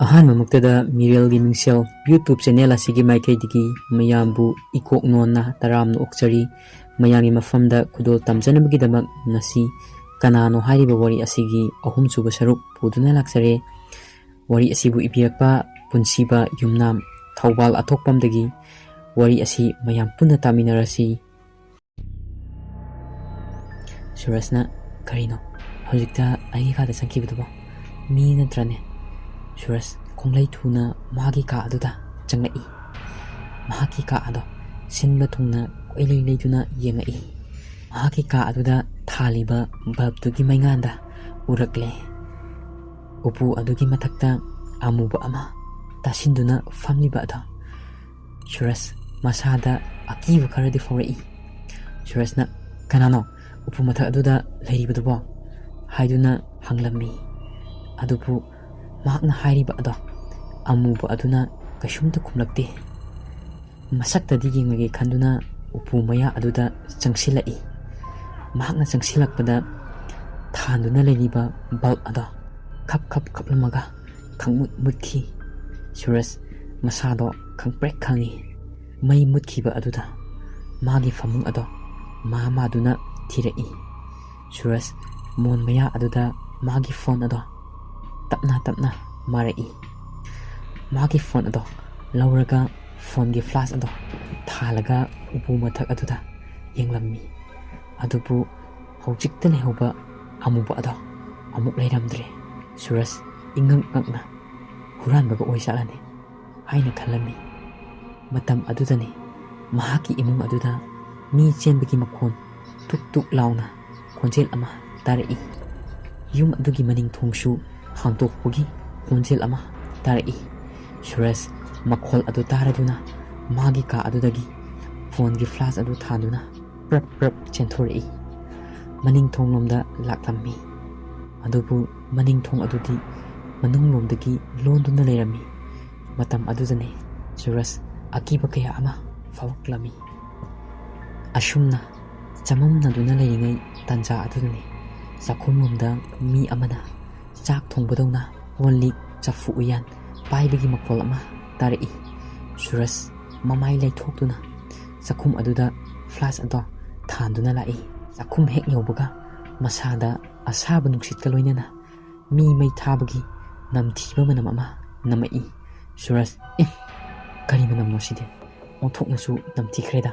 ꯑꯍꯥꯟꯕꯃꯛꯇꯗ ꯃꯤꯔꯦꯜꯒꯤ ꯃꯤꯡꯁꯦꯜ YouTube channel ꯑꯁꯤꯒꯤ ꯃꯥꯏꯀꯩꯗꯒꯤ ꯃꯌꯥꯝꯕꯨ ꯏꯀꯣꯛ ꯅꯣꯟꯅ ꯇꯔꯥꯝꯅ ꯑꯣꯛꯆꯔꯤ꯫ ꯃꯌꯥꯝꯒꯤ ꯃꯐꯝꯗ ꯈꯨꯗꯣꯜ ꯇꯝꯖꯅꯕꯒꯤꯗꯃꯛ ꯉꯁꯤ ꯀꯅꯥꯅꯣ ꯍꯥꯏꯔꯤꯕ ꯋꯥꯔꯤ ꯑꯁꯤꯒꯤ ꯑꯍꯨꯝꯁꯨꯕ ꯁꯔꯨꯛ ꯄꯨꯗꯨꯅ ꯂꯥꯛꯆꯔꯦ꯫ ꯋꯥꯔꯤ ꯑꯁꯤꯕꯨ ꯏꯕꯤꯔꯛꯄ ꯄꯨꯟꯁꯤꯕ ꯌꯨꯝꯅꯥꯝ ꯊꯧꯕꯥꯜ ꯑꯊꯣꯛꯄꯝꯗꯒꯤ꯫ ꯋꯥꯔꯤ ꯑꯁꯤ ꯃꯌꯥꯝ ꯄꯨꯟꯅ ꯇꯥꯃꯤꯟꯅꯔꯁꯤ꯫ ꯁꯨꯔꯁꯅ ꯀꯔꯤꯅꯣ ꯍꯧꯖꯤꯛꯇ ꯑꯩꯒꯤ ꯀꯥꯗ ꯆꯪꯈꯤꯕꯗꯨꯕꯣ? ꯃꯤ ꯅꯠꯇ꯭ꯔꯅꯦ? ꯁꯨꯔꯁ ꯈꯣꯡꯂꯩ ꯊꯨꯅ ꯃꯥꯒꯤ ꯀꯥ ꯑꯗꯨꯗ ꯆꯪꯂꯛꯏ꯫ ꯃꯍꯥꯛꯀꯤ ꯀꯥ ꯑꯗꯣ ꯁꯤꯟꯕ ꯊꯨꯡꯅ ꯀꯣꯏꯂꯩ ꯂꯩꯗꯨꯅ ꯌꯦꯡꯂꯛꯏ꯫ ꯃꯍꯥꯛꯀꯤ ꯀꯥ ꯑꯗꯨꯗ ꯊꯥꯜꯂꯤꯕ ꯕꯜꯕꯇꯨꯒꯤ ꯃꯩꯉꯥꯟꯗ ꯎꯔꯛꯂꯦ ꯎꯄꯨ ꯑꯗꯨꯒꯤ ꯃꯊꯛꯇ ꯑꯃꯨꯕ ꯑꯃ ꯇꯥꯁꯤꯟꯗꯨꯅ ꯐꯝꯂꯤꯕ ꯑꯗꯣ꯫ ꯁꯨꯔꯁ ꯃꯁꯥꯗ ꯑꯀꯤꯕ ꯈꯔꯗꯤ ꯐꯥꯎꯔꯛꯏ꯫ ꯁꯨꯔꯁꯅ ꯀꯅꯥꯅꯣ ꯎꯄꯨ ꯃꯊꯛ ꯑꯗꯨꯗ ꯂꯩꯔꯤꯕꯗꯨꯕꯣ ꯍꯥꯏꯗꯨꯅ ꯍꯪꯂꯝꯃꯤ꯫ ꯑꯗꯨꯕꯨ ꯃꯍꯥꯛꯅ ꯍꯥꯏꯔꯤꯕ ꯑꯗꯣ ꯑꯃꯨꯕ ꯑꯗꯨꯅ ꯀꯩꯁꯨꯝꯇ ꯈꯨꯝꯂꯛꯇꯦ꯫ ꯃꯁꯛꯇꯗꯤ ꯌꯦꯡꯂꯒꯦ ꯈꯟꯗꯨꯅ ꯎꯄꯨ ꯃꯌꯥ ꯑꯗꯨꯗ ꯆꯪꯁꯤꯜꯂꯛꯏ꯫ ꯃꯍꯥꯛꯅ ꯆꯪꯁꯤꯜꯂꯛꯄꯗ ꯊꯥꯟꯗꯨꯅ ꯂꯩꯔꯤꯕ ꯕꯜꯕ ꯑꯗꯣ ꯈꯞ ꯈꯞ ꯈꯞꯂꯝꯃꯒ ꯈꯪꯃꯨꯠ ꯃꯨꯠꯈꯤ꯫ ꯁꯨꯔꯁ ꯃꯁꯥꯗꯣ ꯈꯪꯄ꯭ꯔꯦꯛ ꯈꯪꯉꯤ꯫ ꯃꯩ ꯃꯨꯠꯈꯤꯕ ꯑꯗꯨꯗ ꯃꯥꯒꯤ ꯐꯃꯨꯡ ꯑꯗꯣ ꯃꯥꯗꯨꯅ ꯊꯤꯔꯛꯏ꯫ ꯁꯨꯔꯁ ꯃꯣꯟ ꯃꯌꯥ ꯑꯗꯨꯗ ꯃꯥꯒꯤ ꯐꯣꯟ ꯑꯗꯣ ꯇꯞꯅ ꯇꯞꯅ ꯃꯥꯔꯛꯏ꯫ ꯃꯥꯒꯤ ꯐꯣꯟ ꯑꯗꯣ ꯂꯧꯔꯒ ꯐꯣꯟꯒꯤ ꯐ꯭ꯂꯥꯁ ꯑꯗꯣ ꯊꯥꯜꯂꯒ ꯎꯄꯨ ꯃꯊꯛ ꯑꯗꯨꯗ ꯌꯦꯡꯂꯝꯃꯤ꯫ ꯑꯗꯨꯕꯨ ꯍꯧꯖꯤꯛꯇ ꯂꯩꯍꯧꯕ ꯑꯃꯨꯕ ꯑꯗꯣ ꯑꯃꯨꯛ ꯂꯩꯔꯝꯗ꯭ꯔꯦ꯫ ꯁꯨꯔꯁ ꯏꯉꯛ ꯉꯛꯅ ꯍꯨꯔꯥꯟꯕꯒ ꯑꯣꯏꯖꯥꯠꯂꯅꯦ ꯍꯥꯏꯅ ꯈꯜꯂꯝꯃꯤ꯫ ꯃꯇꯝ ꯑꯗꯨꯗꯅꯤ ꯃꯍꯥꯛꯀꯤ ꯏꯃꯨꯡ ꯑꯗꯨꯗ ꯃꯤ ꯆꯦꯟꯕꯒꯤ ꯃꯈꯣꯟ ꯇꯨꯛ ꯇꯨꯛ ꯂꯥꯎꯅ ꯈꯣꯟꯖꯦꯜ ꯑꯃ ꯇꯥꯔꯛꯏ꯫ ꯌꯨꯝ ꯑꯗꯨꯒꯤ ꯃꯅꯤꯡ ꯊꯣꯡꯁꯨ ꯍꯥꯡꯗꯣꯛꯄꯒꯤ ꯈꯣꯟꯖꯦꯜ ꯑꯃ ꯇꯥꯔꯛꯏ꯫ ꯁꯨꯔꯁ ꯃꯈꯣꯜ ꯑꯗꯨ ꯇꯥꯔꯗꯨꯅ ꯃꯥꯒꯤ ꯀꯥ ꯑꯗꯨꯗꯒꯤ ꯐꯣꯟꯒꯤ ꯐ꯭ꯂꯥꯁ ꯑꯗꯨ ꯊꯥꯟꯗꯨꯅ ꯄ꯭ꯔꯞ ꯄ꯭ꯔꯞ ꯆꯦꯟꯊꯣꯔꯛꯏ꯫ ꯃꯅꯤꯡ ꯊꯣꯡꯂꯣꯝꯗ ꯂꯥꯛꯂꯝꯃꯤ꯫ ꯑꯗꯨꯕꯨ ꯃꯅꯤꯡ ꯊꯣꯡ ꯑꯗꯨꯗꯤ ꯃꯅꯨꯡꯂꯣꯝꯗꯒꯤ ꯂꯣꯟꯗꯨꯅ ꯂꯩꯔꯝꯃꯤ꯫ ꯃꯇꯝ ꯑꯗꯨꯗꯅꯤ ꯁꯨꯔꯁ ꯑꯀꯤꯕ ꯀꯌꯥ ꯑꯃ ꯐꯥꯎꯔꯛꯂꯝꯃꯤ꯫ ꯑꯁꯨꯝꯅ ꯆꯃꯝꯅꯗꯨꯅ ꯂꯩꯔꯤꯉꯩ ꯇꯥꯟꯖꯥ ꯑꯗꯨꯗꯅꯤ ꯆꯥꯛꯈꯨꯝꯂꯣꯝꯗ ꯃꯤ ꯑꯃꯅ ꯆꯥꯛ ꯊꯣꯡꯕꯗꯧꯅ ꯀꯣꯜ ꯂꯤꯛ ꯆꯐꯨ ꯎꯌꯥꯟ ꯄꯥꯏꯕꯒꯤ ꯃꯈꯣꯜ ꯑꯃ ꯇꯥꯔꯛꯏ꯫ ꯁꯨꯔꯁ ꯃꯃꯥꯏ ꯂꯩꯊꯣꯛꯇꯨꯅ ꯆꯥꯛꯈꯨꯝ ꯑꯗꯨꯗ ꯐ꯭ꯂꯥꯁ ꯑꯗꯣ ꯊꯥꯟꯗꯨꯅ ꯂꯥꯛꯏ꯫ ꯆꯥꯛꯈꯨꯝ ꯍꯦꯛ ꯌꯧꯕꯒ ꯃꯁꯥꯗ ꯑꯁꯥꯕ ꯅꯨꯡꯁꯤꯠꯀ ꯂꯣꯏꯅꯅ ꯃꯤ ꯃꯩ ꯊꯥꯕꯒꯤ ꯅꯝꯊꯤꯕ ꯃꯅꯝ ꯑꯃ ꯅꯝꯃꯛꯏ꯫ ꯁꯨꯔꯁ ꯀꯔꯤ ꯃꯅꯝꯅꯣ ꯁꯤꯗꯤ? ꯑꯣꯟꯊꯣꯛꯅꯁꯨ ꯅꯝꯊꯤꯈ꯭ꯔꯦꯗ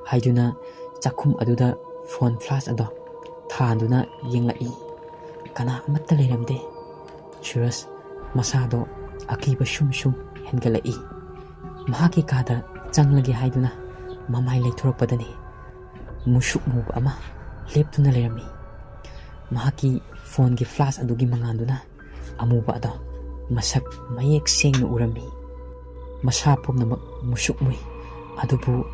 ꯍꯥꯏꯗꯨꯅ ꯆꯥꯛꯈꯨꯝ ꯑꯗꯨꯗ ꯐꯣꯟ ꯐ꯭ꯂꯥꯁ ꯑꯗꯣ ꯊꯥꯟꯗꯨꯅ ꯌꯦꯡꯂꯛꯏ꯫ ꯀꯅꯥ ꯑꯃꯠꯇ ꯂꯩꯔꯝꯗꯦ꯫ ꯁꯨꯔꯁ ꯃꯁꯥꯗꯣ ꯑꯀꯤꯕ ꯁꯨꯝ ꯁꯨꯝ ꯍꯦꯟꯒꯠꯂꯛꯏ꯫ ꯃꯍꯥꯛꯀꯤ ꯀꯥꯗ ꯆꯪꯂꯒꯦ ꯍꯥꯏꯗꯨꯅ ꯃꯃꯥꯏ ꯂꯩꯊꯣꯔꯛꯄꯗꯅꯤ ꯃꯨꯁꯨꯛ ꯃꯨꯕ ꯑꯃ ꯂꯦꯞꯇꯨꯅ ꯂꯩꯔꯝꯃꯤ꯫ ꯃꯍꯥꯛꯀꯤ ꯐꯣꯟꯒꯤ ꯐ꯭ꯂꯥꯁ ꯑꯗꯨꯒꯤ ꯃꯉꯥꯟꯗꯨꯅ ꯑꯃꯨꯕ ꯑꯗꯣ ꯃꯁꯛ ꯃꯌꯦꯛ ꯁꯦꯡꯅ ꯎꯔꯝꯃꯤ꯫ ꯃꯁꯥ ꯄꯨꯝꯅꯃꯛ ꯃꯨꯁꯨꯛ ꯃꯨꯏ ꯑꯗꯨꯕꯨ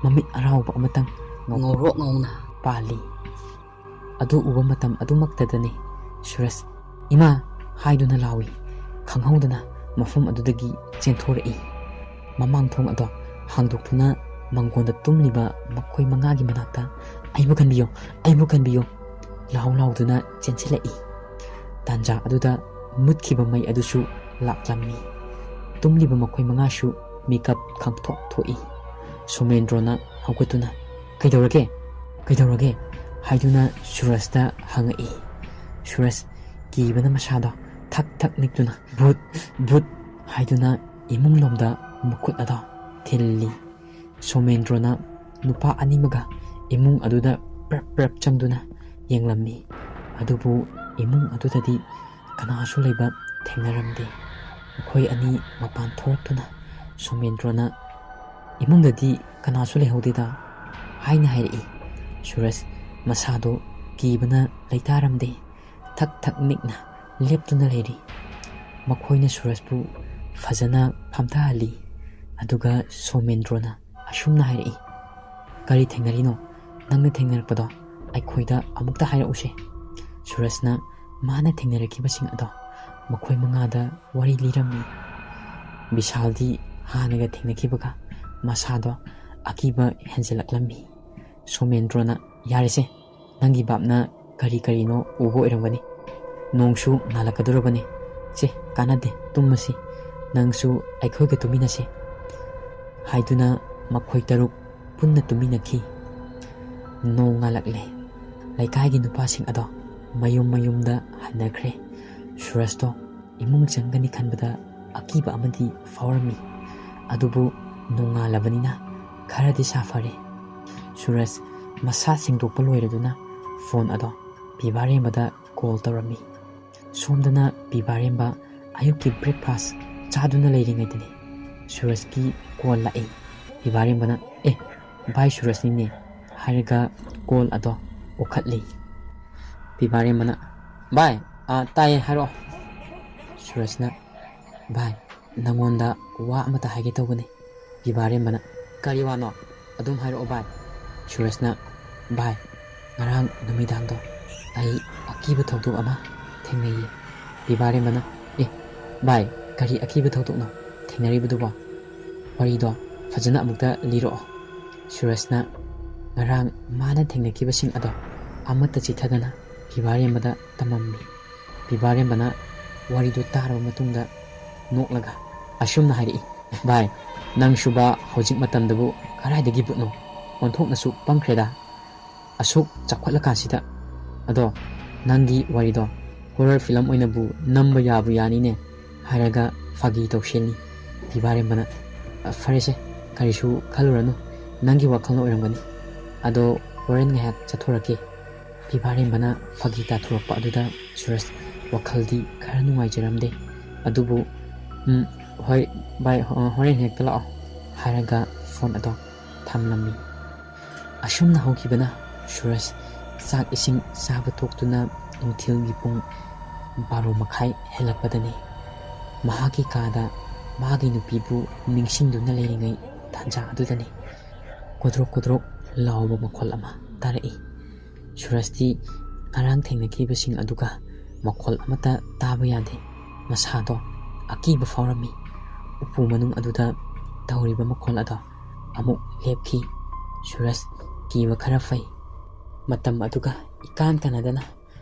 ꯃꯃꯤꯠ ꯑꯔꯥꯎꯕ ꯑꯃꯇꯪ ꯉꯧꯔꯣꯛ ꯉꯧꯅ ꯄꯥꯜꯂꯤ꯫ ꯑꯗꯨ ꯎꯕ ꯃꯇꯝ ꯑꯗꯨꯃꯛꯇꯗꯅꯤ ꯁꯨꯔꯁ ꯏꯃꯥ ꯍꯥꯏꯗꯨꯅ ꯂꯥꯎꯏ꯫ ꯈꯪꯍꯧꯗꯅ ꯃꯐꯝ ꯑꯗꯨꯗꯒꯤ ꯆꯦꯟꯊꯣꯔꯛꯏ꯫ ꯃꯃꯥꯡ ꯊꯣꯡ ꯑꯗꯣ ꯍꯥꯡꯗꯣꯛꯇꯨꯅ ꯃꯪꯒꯣꯟꯗ ꯇꯨꯝꯂꯤꯕ ꯃꯈꯣꯏ ꯃꯉꯥꯒꯤ ꯃꯅꯥꯛꯇ ꯑꯩꯕꯨ ꯀꯟꯕꯤꯌꯨ ꯑꯩꯕꯨ ꯀꯟꯕꯤꯌꯨ ꯂꯥꯎꯗꯨꯅ ꯆꯦꯟꯁꯤꯜꯂꯛꯏ꯫ ꯇꯥꯟꯖꯥ ꯑꯗꯨꯗ ꯃꯨꯠꯈꯤꯕ ꯃꯩ ꯑꯗꯨꯁꯨ ꯂꯥꯛꯂꯝꯃꯤ꯫ ꯇꯨꯝꯂꯤꯕ ꯃꯈꯣꯏ ꯃꯉꯥꯁꯨ ꯃꯤꯀꯞ ꯈꯪꯊꯣꯛ ꯊꯣꯛꯏ꯫ ꯁꯣꯃꯦꯟꯗ꯭ꯔꯣꯅ ꯍꯧꯒꯠꯇꯨꯅ ꯀꯩꯗꯧꯔꯒꯦ ꯍꯥꯏꯗꯨꯅ ꯁꯨꯔꯁꯇ ꯍꯪꯉꯛꯏ꯫ ꯁꯨꯔꯁ ꯀꯤꯕꯅ ꯃꯁꯥꯗꯣ ꯊꯛ ꯊꯛ ꯅꯤꯛꯇꯨꯅ ꯚꯨꯠ ꯍꯥꯏꯗꯨꯅ ꯏꯃꯨꯡꯂꯣꯝꯗ ꯃꯈꯨꯠ ꯑꯗꯣ ꯊꯤꯜꯂꯤ꯫ ꯁꯣꯃꯦꯟꯗ꯭ꯔꯣꯅ ꯅꯨꯄꯥ ꯑꯅꯤꯃꯒ ꯏꯃꯨꯡ ꯑꯗꯨꯗ ꯄ꯭ꯔꯞ ꯄ꯭ꯔꯞ ꯆꯪꯗꯨꯅ ꯌꯦꯡꯂꯝꯃꯤ꯫ ꯑꯗꯨꯕꯨ ꯏꯃꯨꯡ ꯑꯗꯨꯗꯗꯤ ꯀꯅꯥꯁꯨ ꯂꯩꯕ ꯊꯦꯡꯅꯔꯝꯗꯦ꯫ ꯃꯈꯣꯏ ꯑꯅꯤ ꯃꯄꯥꯟ ꯊꯣꯔꯛꯇꯨꯅ ꯁꯣꯃꯦꯟꯗ꯭ꯔꯣꯅ ꯏꯃꯨꯡꯗꯗꯤ ꯀꯅꯥꯁꯨ ꯂꯩꯍꯧꯗꯦꯗ ꯍꯥꯏꯅ ꯍꯥꯏꯔꯛꯏ꯫ ꯁꯨꯔꯁ ꯃꯁꯥꯗꯣ ꯀꯤꯕꯅ ꯂꯩꯇꯥꯔꯝꯗꯦ꯫ ꯊꯛ ꯊꯛ ꯅꯤꯛꯅ ꯂꯦꯞꯇꯨꯅ ꯂꯩꯔꯤ꯫ ꯃꯈꯣꯏꯅ ꯁꯨꯔꯁꯄꯨ ꯐꯖꯅ ꯐꯝꯊꯍꯜꯂꯤ꯫ ꯑꯗꯨꯒ ꯁꯣꯃꯦꯟꯗ꯭ꯔꯣꯅ ꯑꯁꯨꯝꯅ ꯍꯥꯏꯔꯛꯏ꯫ ꯀꯔꯤ ꯊꯦꯡꯅꯔꯤꯅꯣ? ꯅꯪꯅ ꯊꯦꯡꯅꯔꯛꯄꯗꯣ ꯑꯩꯈꯣꯏꯗ ꯑꯃꯨꯛꯇ ꯍꯥꯏꯔꯛꯎꯁꯦ꯫ ꯁꯨꯔꯁꯅ ꯃꯥꯅ ꯊꯦꯡꯅꯔꯛꯈꯤꯕꯁꯤꯡ ꯑꯗꯣ ꯃꯈꯣꯏ ꯃꯉꯥꯗ ꯋꯥꯔꯤ ꯂꯤꯔꯝꯃꯤ꯫ ꯕꯤꯁꯥꯜꯗꯤ ꯍꯥꯟꯅꯒ ꯊꯦꯡꯅꯈꯤꯕꯒ ꯃꯁꯥꯗꯣ ꯑꯀꯤꯕ ꯍꯦꯟꯖꯜꯂꯛꯂꯝꯃꯤ꯫ ꯁꯣꯃꯦꯟꯗ꯭ꯔꯣꯅ ꯌꯥꯔꯦꯁꯦ ꯅꯪꯒꯤ ꯕꯥꯞꯅ ꯀꯔꯤꯅꯣ ꯎꯕ ꯑꯣꯏꯔꯝꯒꯅꯤ꯫ ꯅꯣꯡꯁꯨ ꯉꯥꯜꯂꯛꯀꯗꯧꯔꯕꯅꯤ ꯆꯦ ꯀꯥꯟꯅꯗꯦ ꯇꯨꯝꯃꯁꯤ ꯅꯪꯁꯨ ꯑꯩꯈꯣꯏꯒ ꯇꯨꯃꯤꯟꯅꯁꯤ ꯍꯥꯏꯗꯨꯅ ꯃꯈꯣꯏ ꯇꯔꯨꯛ ꯄꯨꯟꯅ ꯇꯨꯃꯤꯟꯅꯈꯤ ꯅꯣꯡ ꯉꯥꯜꯂꯛꯂꯦ ꯂꯩꯀꯥꯏꯒꯤ ꯅꯨꯄꯥꯁꯤꯡ ꯑꯗꯣ ꯃꯌꯨꯝ ꯃꯌꯨꯝꯗ ꯍꯟꯅꯈ꯭ꯔꯦ ꯁꯨꯔꯖꯇꯣ ꯏꯃꯨꯡ ꯆꯪꯒꯅꯤ ꯈꯟꯕꯗ ꯑꯀꯤꯕ ꯑꯃꯗꯤ ꯐꯥꯎꯔꯝꯃꯤ ꯑꯗꯨꯕꯨ ꯅꯣꯡꯉꯥꯜꯂꯕꯅꯤꯅ ꯈꯔꯗꯤ ꯁꯥꯐꯔꯦ ꯁꯨꯔꯖ ꯃꯁꯥ ꯁꯦꯡꯗꯣꯛꯄ ꯂꯣꯏꯔꯗꯨꯅ ꯐꯣꯟ ꯑꯗꯣ ꯄꯤꯕꯥꯔꯦꯝꯕꯗ ꯀꯣꯜ ꯇꯧꯔꯝꯃꯤ ꯁꯣꯝꯗꯅ ꯄꯤꯕꯥꯔꯦꯝꯕ ꯑꯌꯨꯛꯀꯤ ꯕ꯭ꯔꯦꯛꯐꯥꯁ ꯆꯥꯗꯨꯅ ꯂꯩꯔꯤꯉꯩꯗꯅꯤ ꯁꯨꯔꯖꯀꯤ ꯀꯣꯜ ꯂꯥꯛꯏ ꯄꯤꯕꯥꯔꯦꯝꯕꯅ ꯚꯥꯏ ꯁꯨꯔꯖꯅꯤꯅꯦ ꯍꯥꯏꯔꯒ ꯀꯣꯜ ꯑꯗꯣ ꯎꯈꯠꯂꯤ ꯄꯤꯕꯥꯔꯦꯝꯕꯅ ꯚꯥꯏ ꯇꯥꯏꯌꯦ ꯍꯥꯏꯔꯛꯑꯣ ꯁꯨꯔꯖꯅ ꯚꯥꯏ ꯅꯪꯉꯣꯟꯗ ꯋꯥ ꯑꯃꯇ ꯍꯥꯏꯒꯦ ꯇꯧꯕꯅꯤ ꯄꯤꯕꯥꯔꯦꯝꯕꯅ ꯀꯔꯤ ꯋꯥꯅꯣ ꯑꯗꯨꯝ ꯍꯥꯏꯔꯛꯑꯣ ꯚꯥꯏ ꯁꯨꯔꯖꯅ ꯚꯥꯏ ꯉꯔꯥꯡ ꯅꯨꯃꯤꯗꯥꯡꯗꯣ ꯑꯩ ꯑꯀꯤꯕ ꯊꯧꯗꯣꯛ ꯑꯃ ꯊꯦꯡꯅꯩꯌꯦ ꯄꯤꯕꯥꯔꯦꯝꯕꯅ ꯚꯥꯏ ꯀꯔꯤ ꯑꯀꯤꯕ ꯊꯧꯗꯣꯛꯅꯣ ꯊꯦꯡꯅꯔꯤꯕꯗꯨꯕꯣ ꯋꯥꯔꯤꯗꯣ ꯐꯖꯅ ꯑꯃꯨꯛꯇ ꯂꯤꯔꯛꯑꯣ ꯁꯨꯔꯖꯅ ꯉꯔꯥꯡ ꯃꯥꯅ ꯊꯦꯡꯅꯈꯤꯕꯁꯤꯡ ꯑꯗꯣ ꯑꯃꯠꯇ ꯆꯤꯊꯗꯅ ꯄꯤꯕꯥꯔꯦꯝꯕꯗ ꯇꯝꯃꯝꯃꯤ ꯄꯤꯕꯥꯔꯦꯝꯕꯅ ꯋꯥꯔꯤꯗꯨ ꯇꯥꯔꯕ ꯃꯇꯨꯡꯗ ꯅꯣꯛꯂꯒ ꯑꯁꯨꯝꯅ ꯍꯥꯏꯔꯛꯏ ꯚꯥꯏ ꯅꯪꯁꯨꯕ ꯍꯧꯖꯤꯛ ꯃꯇꯝꯗꯕꯨ ꯀꯗꯥꯏꯗꯒꯤ ꯕꯨꯠꯅꯣ ꯑꯣꯟꯊꯣꯛꯅꯁꯨ ꯄꯪꯈ꯭ꯔꯦꯗ ꯑꯁꯨꯛ ꯆꯥꯎꯈꯠꯂꯀꯥꯟꯁꯤꯗ ꯑꯗꯣ ꯅꯪꯒꯤ ꯋꯥꯔꯤꯗꯣ ꯍꯣꯔꯔ ꯐꯤꯂꯝ ꯑꯣꯏꯅꯕꯨ ꯅꯝꯕ ꯌꯥꯕꯨ ꯌꯥꯅꯤꯅꯦ ꯍꯥꯏꯔꯒ ꯐꯥꯒꯤ ꯇꯧꯁꯦꯜꯂꯤ ꯄꯤꯕꯥꯔꯦꯝꯕꯅ ꯐꯔꯦꯁꯦ ꯀꯔꯤꯁꯨ ꯈꯜꯂꯨꯔꯅꯨ ꯅꯪꯒꯤ ꯋꯥꯈꯜꯅ ꯑꯣꯏꯔꯝꯒꯅꯤ ꯑꯗꯣ ꯍꯣꯔꯦꯟ ꯉꯥꯏꯍꯥꯛ ꯆꯠꯊꯣꯔꯛꯀꯦ ꯄꯤꯕꯥꯔꯦꯝꯕꯅ ꯐꯥꯒꯤ ꯇꯥꯊꯣꯔꯛꯄ ꯑꯗꯨꯗ ꯁꯨꯔꯖ ꯋꯥꯈꯜꯗꯤ ꯈꯔ ꯅꯨꯡꯉꯥꯏꯖꯔꯝꯗꯦ ꯑꯗꯨꯕꯨ ꯍꯣꯏ ꯚꯥꯏ ꯍꯣꯔꯦꯟ ꯍꯦꯛꯇ ꯂꯥꯛꯑꯣ ꯍꯥꯏꯔꯒ ꯐꯣꯟ ꯑꯗꯣ ꯊꯝꯂꯝꯃꯤ ꯑꯁꯨꯝꯅ ꯍꯧꯈꯤꯕꯅ ꯁꯨꯔꯖ ꯆꯥꯛ ꯏꯁꯤꯡ ꯆꯥꯕ ꯇꯣꯛꯇꯨꯅ ꯅꯨꯡꯊꯤꯜꯒꯤ ꯄꯨꯡ 12:30 ꯍꯦꯜꯂꯛꯄꯗꯅꯤ ꯃꯍꯥꯛꯀꯤ ꯀꯥꯗ ꯃꯥꯒꯤ ꯅꯨꯄꯤꯕꯨ ꯅꯤꯡꯁꯤꯡꯗꯨꯅ ꯂꯩꯔꯤꯉꯩ ꯇꯥꯟꯖꯥ ꯑꯗꯨꯗꯅꯤ ꯀꯣꯗ꯭ꯔꯣꯛ ꯀꯣꯗ꯭ꯔꯣꯛ ꯂꯥꯎꯕ ꯃꯈꯣꯜ ꯑꯃ ꯇꯥꯔꯛꯏ ꯁꯨꯔꯖꯇꯤ ꯉꯔꯥꯡ ꯊꯦꯡꯅꯈꯤꯕꯁꯤꯡ ꯑꯗꯨꯒ ꯃꯈꯣꯜ ꯑꯃꯠꯇ ꯇꯥꯕ ꯌꯥꯗꯦ ꯃꯁꯥꯗꯣ ꯑꯀꯤꯕ ꯐꯥꯎꯔꯝꯃꯤ ꯎꯄꯨ ꯃꯅꯨꯡ ꯑꯗꯨꯗ ꯇꯧꯔꯤꯕ ꯃꯈꯣꯜ ꯑꯗꯣ ꯑꯃꯨꯛ ꯂꯦꯞꯈꯤ ꯁꯨꯔꯖ ꯀꯤꯕ ꯈꯔ ꯐꯩ ꯃꯇꯝ ꯑꯗꯨꯒ ꯏꯀꯥꯟ ꯀꯥꯟꯅꯗꯅ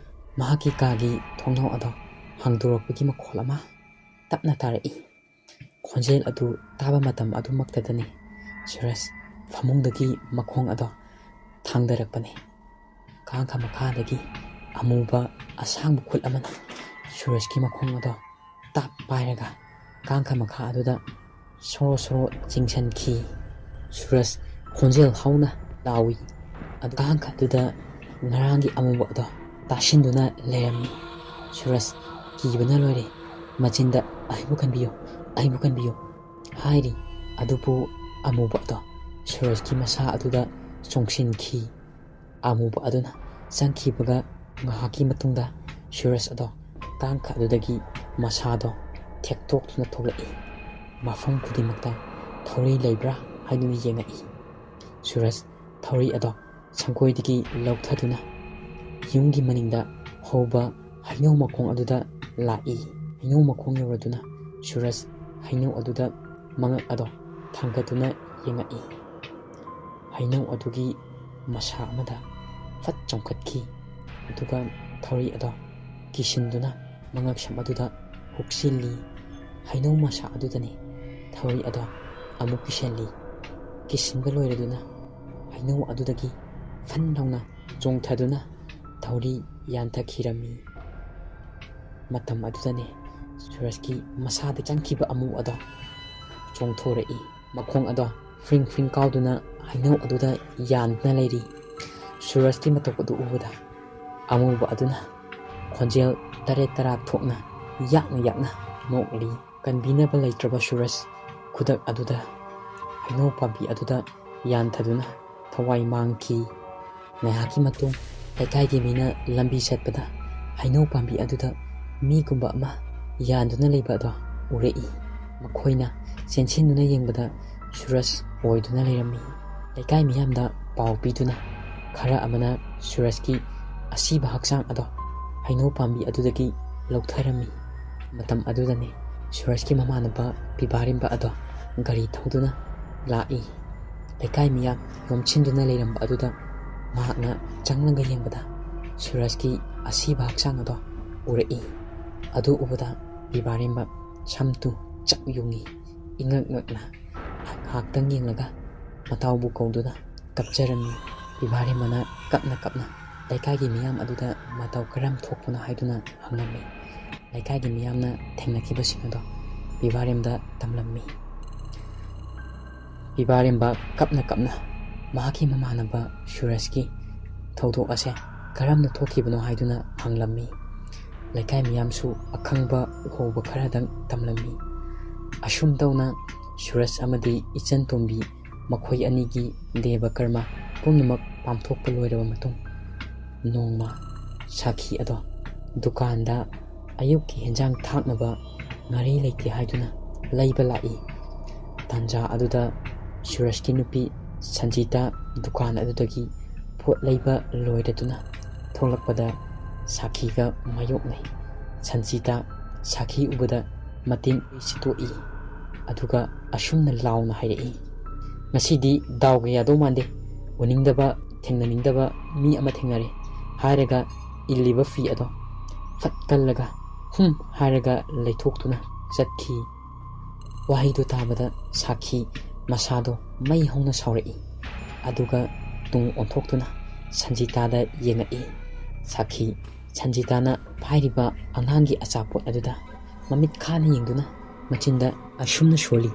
ꯃꯍꯥꯛꯀꯤ ꯀꯥꯒꯤ ꯊꯣꯡꯅꯥꯎ ꯑꯗꯣ ꯍꯥꯡꯗꯣꯔꯛꯄꯒꯤ ꯃꯈꯣꯜ ꯑꯃ ꯇꯞꯅ ꯇꯥꯔꯛꯏ ꯈꯣꯟꯖꯦꯜ ꯑꯗꯨ ꯇꯥꯕ ꯃꯇꯝ ꯑꯗꯨꯃꯛꯇꯗꯅꯤ ꯁꯨꯔꯖ ꯐꯃꯨꯡꯗꯒꯤ ꯃꯈꯣꯡ ꯑꯗꯣ ꯊꯥꯡꯗꯔꯛꯄꯅꯤ ꯀꯥꯡꯈ ꯃꯈꯥꯗꯒꯤ ꯑꯃꯨꯕ ꯑꯁꯥꯡꯕ ꯈꯨꯠ ꯑꯃꯅ ꯁꯨꯔꯖꯀꯤ ꯃꯈꯣꯡ ꯑꯗꯣ ꯇꯥꯞ ꯄꯥꯏꯔꯒ ꯀꯥꯡꯈ ꯃꯈꯥ ꯑꯗꯨꯗ ꯁꯣꯔꯣ ꯁꯣꯔꯣ ꯆꯤꯡꯁꯤꯟꯈꯤ ꯁꯨꯔꯖ ꯈꯣꯟꯖꯦꯜ ꯍꯧꯅ ꯂꯥꯎꯏ ꯑꯗꯨ ꯀꯥꯡꯈ ꯑꯗꯨꯗ ꯉꯔꯥꯡꯒꯤ ꯑꯃꯨꯕ ꯑꯗꯣ ꯇꯥꯁꯤꯟꯗꯨꯅ ꯂꯩꯔꯝꯃꯤ ꯁꯨꯔꯖ ꯀꯤꯕꯅ ꯂꯣꯏꯔꯦ ꯃꯆꯤꯟꯗ ꯑꯩꯕꯨ ꯀꯟꯕꯤꯌꯨ ꯍꯥꯏꯔꯤ ꯑꯗꯨꯕꯨ ꯑꯃꯨꯕ ꯑꯗꯣ ꯁꯨꯔꯖꯀꯤ ꯃꯁꯥ ꯑꯗꯨꯗ ꯆꯣꯡꯁꯤꯟꯈꯤ ꯑꯃꯨꯕ ꯑꯗꯨꯅ ꯆꯪꯈꯤꯕꯒ ꯉꯥꯏꯍꯥꯛꯀꯤ ꯃꯇꯨꯡꯗ ꯁꯨꯔꯖ ꯑꯗꯣ ꯀꯥꯡꯈ ꯑꯗꯨꯗꯒꯤ ꯃꯁꯥꯗꯣ ꯊꯦꯛꯇꯣꯛꯇꯨꯅ ꯊꯣꯛꯂꯛꯏ ꯃꯐꯝ ꯈꯨꯗꯤꯡꯃꯛꯇ ꯊꯧꯔꯤ ꯂꯩꯕ꯭ꯔꯥ ꯍꯥꯏꯗꯨꯅ ꯌꯦꯡꯉꯛꯏ ꯁꯨꯔꯖ ꯊꯧꯔꯤ ꯑꯗꯣ ꯁꯪꯒꯣꯏꯗꯒꯤ ꯂꯧꯊꯗꯨꯅ ꯌꯨꯝꯒꯤ ꯃꯅꯤꯡꯗ ꯍꯧꯕ ꯍꯩꯅꯧ ꯃꯈꯣꯡ ꯑꯗꯨꯗ ꯂꯥꯛꯏ ꯍꯩꯅꯧ ꯃꯈꯣꯡ ꯌꯧꯔꯗꯨꯅ ꯁꯨꯔꯖ ꯍꯩꯅꯧ ꯑꯗꯨꯗ ꯃꯉꯛ ꯑꯗꯣ ꯊꯥꯡꯒꯠꯇꯨꯅ ꯌꯦꯡꯉꯛꯏ ꯍꯩꯅꯧ ꯑꯗꯨꯒꯤ ꯃꯁꯥ ꯑꯃꯗ ꯐꯠ ꯆꯣꯡꯈꯠꯈꯤ ꯑꯗꯨꯒ ꯊꯧꯔꯤ ꯑꯗꯣ ꯀꯤꯁꯤꯟꯗꯨꯅ ꯃꯉꯛꯁꯝ ꯑꯗꯨꯗ ꯍꯨꯛꯆꯤꯜꯂꯤ ꯍꯩꯅꯧ ꯃꯁꯥ ꯑꯗꯨꯗꯅꯤ ꯊꯧꯔꯤ ꯑꯗꯣ ꯑꯃꯨꯛ ꯀꯤꯁꯜꯂꯤ ꯀꯤꯁꯤꯟꯕ ꯂꯣꯏꯔꯗꯨꯅ ꯍꯩꯅꯧ ꯑꯗꯨꯗꯒꯤ ꯐꯟ ꯂꯥꯎꯅ ꯆꯣꯡꯊꯗꯨꯅ ꯊꯧꯔꯤ ꯌꯥꯟꯊꯈꯤꯔꯝꯃꯤ ꯃꯇꯝ ꯑꯗꯨꯗꯅꯤ ꯁꯨꯔꯖꯀꯤ ꯃꯁꯥꯗ ꯆꯪꯈꯤꯕ ꯑꯃꯨ ꯑꯗꯣ ꯆꯣꯡꯊꯣꯔꯛꯏ ꯃꯈꯣꯡ ꯑꯗꯣ ꯐ꯭ꯔꯤꯡ ꯐ꯭ꯔꯤꯡ ꯀꯥꯎꯗꯨꯅ ꯍꯩꯅꯧ ꯑꯗꯨꯗ ꯌꯥꯟꯗꯨꯅ ꯂꯩꯔꯤ ꯁꯨꯔꯖꯀꯤ ꯃꯇꯧ ꯑꯗꯨ ꯎꯕꯗ ꯑꯃꯨꯕ ꯑꯗꯨꯅ ꯈꯣꯟꯖꯦꯜ ꯇꯔꯦꯠ ꯇꯔꯥ ꯊꯣꯛꯅ ꯌꯥꯛꯅ ꯅꯣꯛꯂꯤ ꯀꯟꯕꯤꯅꯕ ꯂꯩꯇ꯭ꯔꯕ ꯁꯨꯔꯖ ꯈꯨꯗꯛ ꯑꯗꯨꯗ ꯍꯩꯅꯧ ꯄꯥꯝꯕꯤ ꯑꯗꯨꯗ ꯌꯥꯟꯊꯗꯨꯅ ꯊꯋꯥꯏ ꯃꯥꯡꯈꯤ ꯉꯥꯏꯍꯥꯛꯀꯤ ꯃꯇꯨꯡ ꯂꯩꯀꯥꯏꯒꯤ ꯃꯤꯅ ꯂꯝꯕꯤ ꯆꯠꯄꯗ ꯍꯩꯅꯧ ꯄꯥꯝꯕꯤ ꯑꯗꯨꯗ ꯃꯤꯒꯨꯝꯕ ꯑꯃ ꯌꯥꯟꯗꯨꯅ ꯂꯩꯕ ꯑꯗꯣ ꯎꯔꯛꯏ ꯃꯈꯣꯏꯅ ꯆꯦꯟꯁꯤꯟꯗꯨꯅ ꯌꯦꯡꯕꯗ ꯁꯨꯔꯖ ꯑꯣꯏꯗꯨꯅ ꯂꯩꯔꯝꯃꯤ ꯂꯩꯀꯥꯏ ꯃꯤꯌꯥꯝꯗ ꯄꯥꯎ ꯄꯤꯗꯨꯅ ꯈꯔ ꯑꯃꯅ ꯁꯨꯔꯖꯀꯤ ꯑꯁꯤꯕ ꯍꯛꯆꯥꯡ ꯑꯗꯣ ꯍꯩꯅꯧ ꯄꯥꯝꯕꯤ ꯑꯗꯨꯗꯒꯤ ꯂꯧꯊꯔꯝꯃꯤ ꯃꯇꯝ ꯑꯗꯨꯗꯅꯤ ꯁꯨꯔꯖꯀꯤ ꯃꯃꯥꯟꯅꯕ ꯄꯤꯕꯥꯔꯦꯝꯕ ꯑꯗꯣ ꯒꯥꯔꯤ ꯊꯧꯗꯨꯅ ꯂꯥꯛꯏ ꯂꯩꯀꯥꯏ ꯃꯤꯌꯥꯝ ꯌꯣꯝꯁꯤꯟꯗꯨꯅ ꯂꯩꯔꯝꯕ ꯑꯗꯨꯗ ꯃꯍꯥꯛꯅ ꯆꯪꯂꯒ ꯌꯦꯡꯕꯗ ꯁꯨꯔꯖꯀꯤ ꯑꯁꯤꯕ ꯍꯛꯆꯥꯡ ꯑꯗꯣ ꯎꯔꯛꯏ ꯑꯗꯨ ꯎꯕꯗ ꯄꯤꯕꯥꯔꯦꯝꯕ ꯁꯝꯇꯨ ꯆꯞ ꯌꯨꯡꯉꯤ ꯏꯉꯛ ꯉꯛꯅ ꯉꯥꯏꯍꯥꯛꯇꯪ ꯌꯦꯡꯂꯒ ꯃꯇꯥꯎꯕꯨ ꯀꯧꯗꯨꯅ ꯀꯞꯆꯔꯝꯃꯤ꯫ ꯄꯤꯕꯥꯔꯦꯝꯕꯅ ꯀꯞꯅ ꯀꯞꯅ ꯂꯩꯀꯥꯏꯒꯤ ꯃꯤꯌꯥꯝ ꯑꯗꯨꯗ ꯃꯇꯧ ꯀꯔꯝ ꯊꯣꯛꯄꯅꯣ ꯍꯥꯏꯗꯨꯅ ꯍꯪꯂꯝꯃꯤ꯫ ꯂꯩꯀꯥꯏꯒꯤ ꯃꯤꯌꯥꯝꯅ ꯊꯦꯡꯅꯈꯤꯕꯁꯤꯡ ꯑꯗꯣ ꯄꯤꯕꯥꯔꯦꯝꯗ ꯇꯝꯂꯝꯃꯤ꯫ ꯄꯤꯕꯥꯔꯦꯝꯕ ꯀꯞꯅ ꯀꯞꯅ ꯃꯍꯥꯛꯀꯤ ꯃꯃꯥꯟꯅꯕ ꯁꯨꯔꯖꯀꯤ ꯊꯧꯗꯣꯛ ꯑꯁꯦ ꯀꯔꯝꯅ ꯊꯣꯛꯈꯤꯕꯅꯣ ꯍꯥꯏꯗꯨꯅ ꯍꯪꯂꯝꯃꯤ꯫ ꯂꯩꯀꯥꯏ ꯃꯤꯌꯥꯝꯁꯨ ꯑꯈꯪꯕ ꯎꯍꯧꯕ ꯈꯔꯗꯪ ꯇꯝꯂꯝꯃꯤ꯫ ꯑꯁꯨꯝ ꯇꯧꯅ ꯁꯨꯔꯖ ꯑꯃꯗꯤ ꯏꯆꯟ ꯇꯣꯝꯕꯤ ꯃꯈꯣꯏ ꯑꯅꯤꯒꯤ ꯗꯦꯕ ꯀꯔꯃ ꯄꯨꯝꯅꯃꯛ ꯄꯥꯡꯊꯣꯛꯄ ꯂꯣꯏꯔꯕ ꯃꯇꯨꯡ ꯅꯣꯡꯃ ꯁꯥꯈꯤ ꯑꯗꯣ ꯗꯨꯀꯥꯟꯗ ꯑꯌꯨꯛꯀꯤ ꯍꯦꯟꯖꯥꯡ ꯊꯥꯛꯅꯕ ꯉꯥꯔꯤ ꯂꯩꯇꯦ ꯍꯥꯏꯗꯨꯅ ꯂꯩꯕ ꯂꯥꯛꯏ꯫ ꯇꯥꯟꯖꯥ ꯑꯗꯨꯗ ꯁꯨꯔꯖꯀꯤ ꯅꯨꯄꯤ ꯁꯟꯖꯤꯇꯥ ꯗꯨꯀꯥꯟ ꯑꯗꯨꯗꯒꯤ ꯄꯣꯠ ꯂꯩꯕ ꯂꯣꯏꯔꯗꯨꯅ ꯊꯣꯛꯂꯛꯄꯗ ꯁꯥꯈꯤꯒ ꯃꯥꯌꯣꯛꯅꯩ꯫ ꯁꯟꯖꯤꯇꯥ ꯁꯥꯈꯤ ꯎꯕꯗ ꯃꯇꯦꯡ ꯁꯤꯠꯇꯣꯛꯏ ꯑꯗꯨꯒ ꯑꯁꯨꯝꯅ ꯂꯥꯎꯅ ꯍꯥꯏꯔꯛꯏ, "ꯉꯁꯤꯗꯤ ꯗꯥꯎꯒ ꯌꯥꯗꯧ ꯃꯥꯟꯗꯦ, ꯎꯅꯤꯡꯗꯕ ꯊꯦꯡꯅꯅꯤꯡꯗꯕ ꯃꯤ ꯑꯃ ꯊꯦꯡꯅꯔꯦ" ꯍꯥꯏꯔꯒ ꯏꯜꯂꯤꯕ ꯐꯤ ꯑꯗꯣ ꯐꯠ ꯀꯜꯂꯒ ꯍꯥꯏꯔꯒ ꯂꯩꯊꯣꯛꯇꯨꯅ ꯆꯠꯈꯤ꯫ ꯋꯥꯍꯩꯗꯨ ꯇꯥꯕꯗ ꯁꯥꯈꯤ ꯃꯁꯥꯗꯣ ꯃꯩ ꯍꯧꯅ ꯁꯥꯎꯔꯛꯏ ꯑꯗꯨꯒ ꯇꯨꯡ ꯑꯣꯟꯊꯣꯛꯇꯨꯅ ꯁꯟꯖꯤꯇꯥꯗ ꯌꯦꯡꯉꯛꯏ꯫ ꯁꯥꯈꯤ ꯁꯟꯖꯤꯇꯥꯅ ꯄꯥꯏꯔꯤꯕ ꯑꯉꯥꯡꯒꯤ ꯑꯆꯥꯄꯣꯠ ꯑꯗꯨꯗ ꯃꯃꯤꯠ ꯈꯥꯅ ꯌꯦꯡꯗꯨꯅ ꯃꯆꯤꯟꯗ ꯑꯁꯨꯝꯅ ꯁꯣꯜꯂꯤ,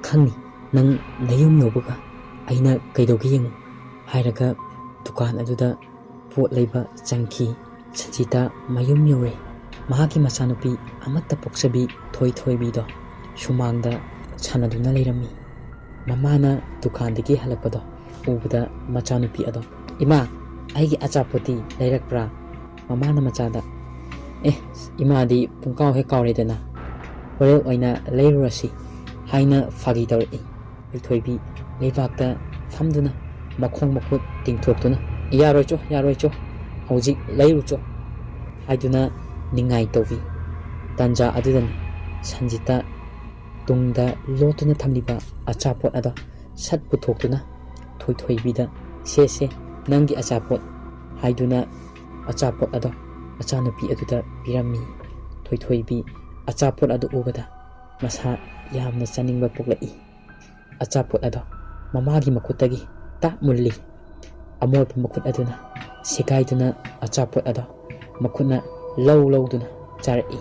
"ꯈꯪꯅꯤ ꯅꯪ ꯅꯌꯨꯝ ꯌꯧꯕꯒ ꯑꯩꯅ ꯀꯩꯗꯧꯒꯦ ꯌꯦꯡꯉꯨ" ꯍꯥꯏꯔꯒ ꯗꯨꯀꯥꯟ ꯑꯗꯨꯗ ꯄꯣꯠ ꯂꯩꯕ ꯆꯪꯈꯤ꯫ ꯁꯟꯖꯤꯇꯥ ꯃꯌꯨꯝ ꯌꯧꯔꯦ꯫ ꯃꯍꯥꯛꯀꯤ ꯃꯆꯥꯅꯨꯄꯤ ꯑꯃꯠꯇ ꯄꯣꯛꯆꯕꯤ ꯊꯣꯏꯊꯣꯏꯕꯤꯗꯣ ꯁꯨꯃꯥꯡꯗ ꯁꯥꯟꯅꯗꯨꯅ ꯂꯩꯔꯝꯃꯤ꯫ ꯃꯃꯥꯅ ꯗꯨꯀꯥꯟꯗꯒꯤ ꯍꯜꯂꯛꯄꯗꯣ ꯎꯕꯗ ꯃꯆꯥꯅꯨꯄꯤ ꯑꯗꯣ, "ꯏꯃꯥ, ꯑꯩꯒꯤ ꯑꯆꯥꯄꯣꯠꯇꯤ ꯂꯩꯔꯛꯄ꯭ꯔꯥ?" ꯃꯃꯥꯅ ꯃꯆꯥꯗ, "ꯏꯃꯥꯗꯤ ꯄꯨꯡꯀꯥꯎ ꯍꯦꯛ ꯀꯥꯎꯔꯦꯗꯅ, ꯍꯣꯔꯦꯟ ꯑꯣꯏꯅ ꯂꯩꯔꯨꯔꯁꯤ" ꯍꯥꯏꯅ ꯐꯥꯒꯤ ꯇꯧꯔꯛꯏ꯫ ꯊꯣꯏꯊꯣꯏꯕꯤ ꯂꯩꯕꯥꯛꯇ ꯐꯝꯗꯨꯅ ꯃꯈꯣꯡ ꯃꯈꯨꯠ ꯇꯤꯡꯊꯣꯛꯇꯨꯅ, "ꯌꯥꯔꯣꯏꯆꯣ ꯌꯥꯔꯣꯏꯆꯣ, ꯍꯧꯖꯤꯛ ꯂꯩꯔꯨꯆꯣ" ꯍꯥꯏꯗꯨꯅ ꯅꯤꯡꯉꯥꯏ ꯇꯧꯕꯤ꯫ ꯇꯥꯟꯖꯥ ꯑꯗꯨꯗꯅꯤ ꯁꯟꯖꯤꯇꯥ ꯇꯨꯡꯗ ꯂꯣꯠꯇꯨꯅ ꯊꯝꯂꯤꯕ ꯑꯆꯥꯄꯣꯠ ꯑꯗꯣ ꯁꯠ ꯄꯨꯊꯣꯛꯇꯨꯅ ꯊꯣꯏꯊꯣꯏꯕꯤꯗ, "ꯁꯦ ꯅꯪꯒꯤ ꯑꯆꯥꯄꯣꯠ" ꯍꯥꯏꯗꯨꯅ ꯑꯆꯥꯄꯣꯠ ꯑꯗꯣ ꯃꯆꯥꯅꯨꯄꯤ ꯑꯗꯨꯗ ꯄꯤꯔꯝꯃꯤ꯫ ꯊꯣꯏꯊꯣꯏꯕꯤ ꯑꯆꯥꯄꯣꯠ ꯑꯗꯨ ꯎꯕꯗ ꯃꯁꯥ ꯌꯥꯝꯅ ꯆꯥꯅꯤꯡꯕ ꯄꯣꯛꯂꯛꯏ꯫ ꯑꯆꯥꯄꯣꯠ ꯑꯗꯣ ꯃꯃꯥꯒꯤ ꯃꯈꯨꯠꯇꯒꯤ ꯇꯥꯞ ꯃꯨꯜꯂꯤ꯫ ꯑꯃꯣꯠꯄ ꯃꯈꯨꯠ ꯑꯗꯨꯅ ꯁꯦꯒꯥꯏꯗꯨꯅ ꯑꯆꯥꯄꯣꯠ ꯑꯗꯣ ꯃꯈꯨꯠꯅ ꯂꯧꯗꯨꯅ ꯆꯥꯔꯛꯏ꯫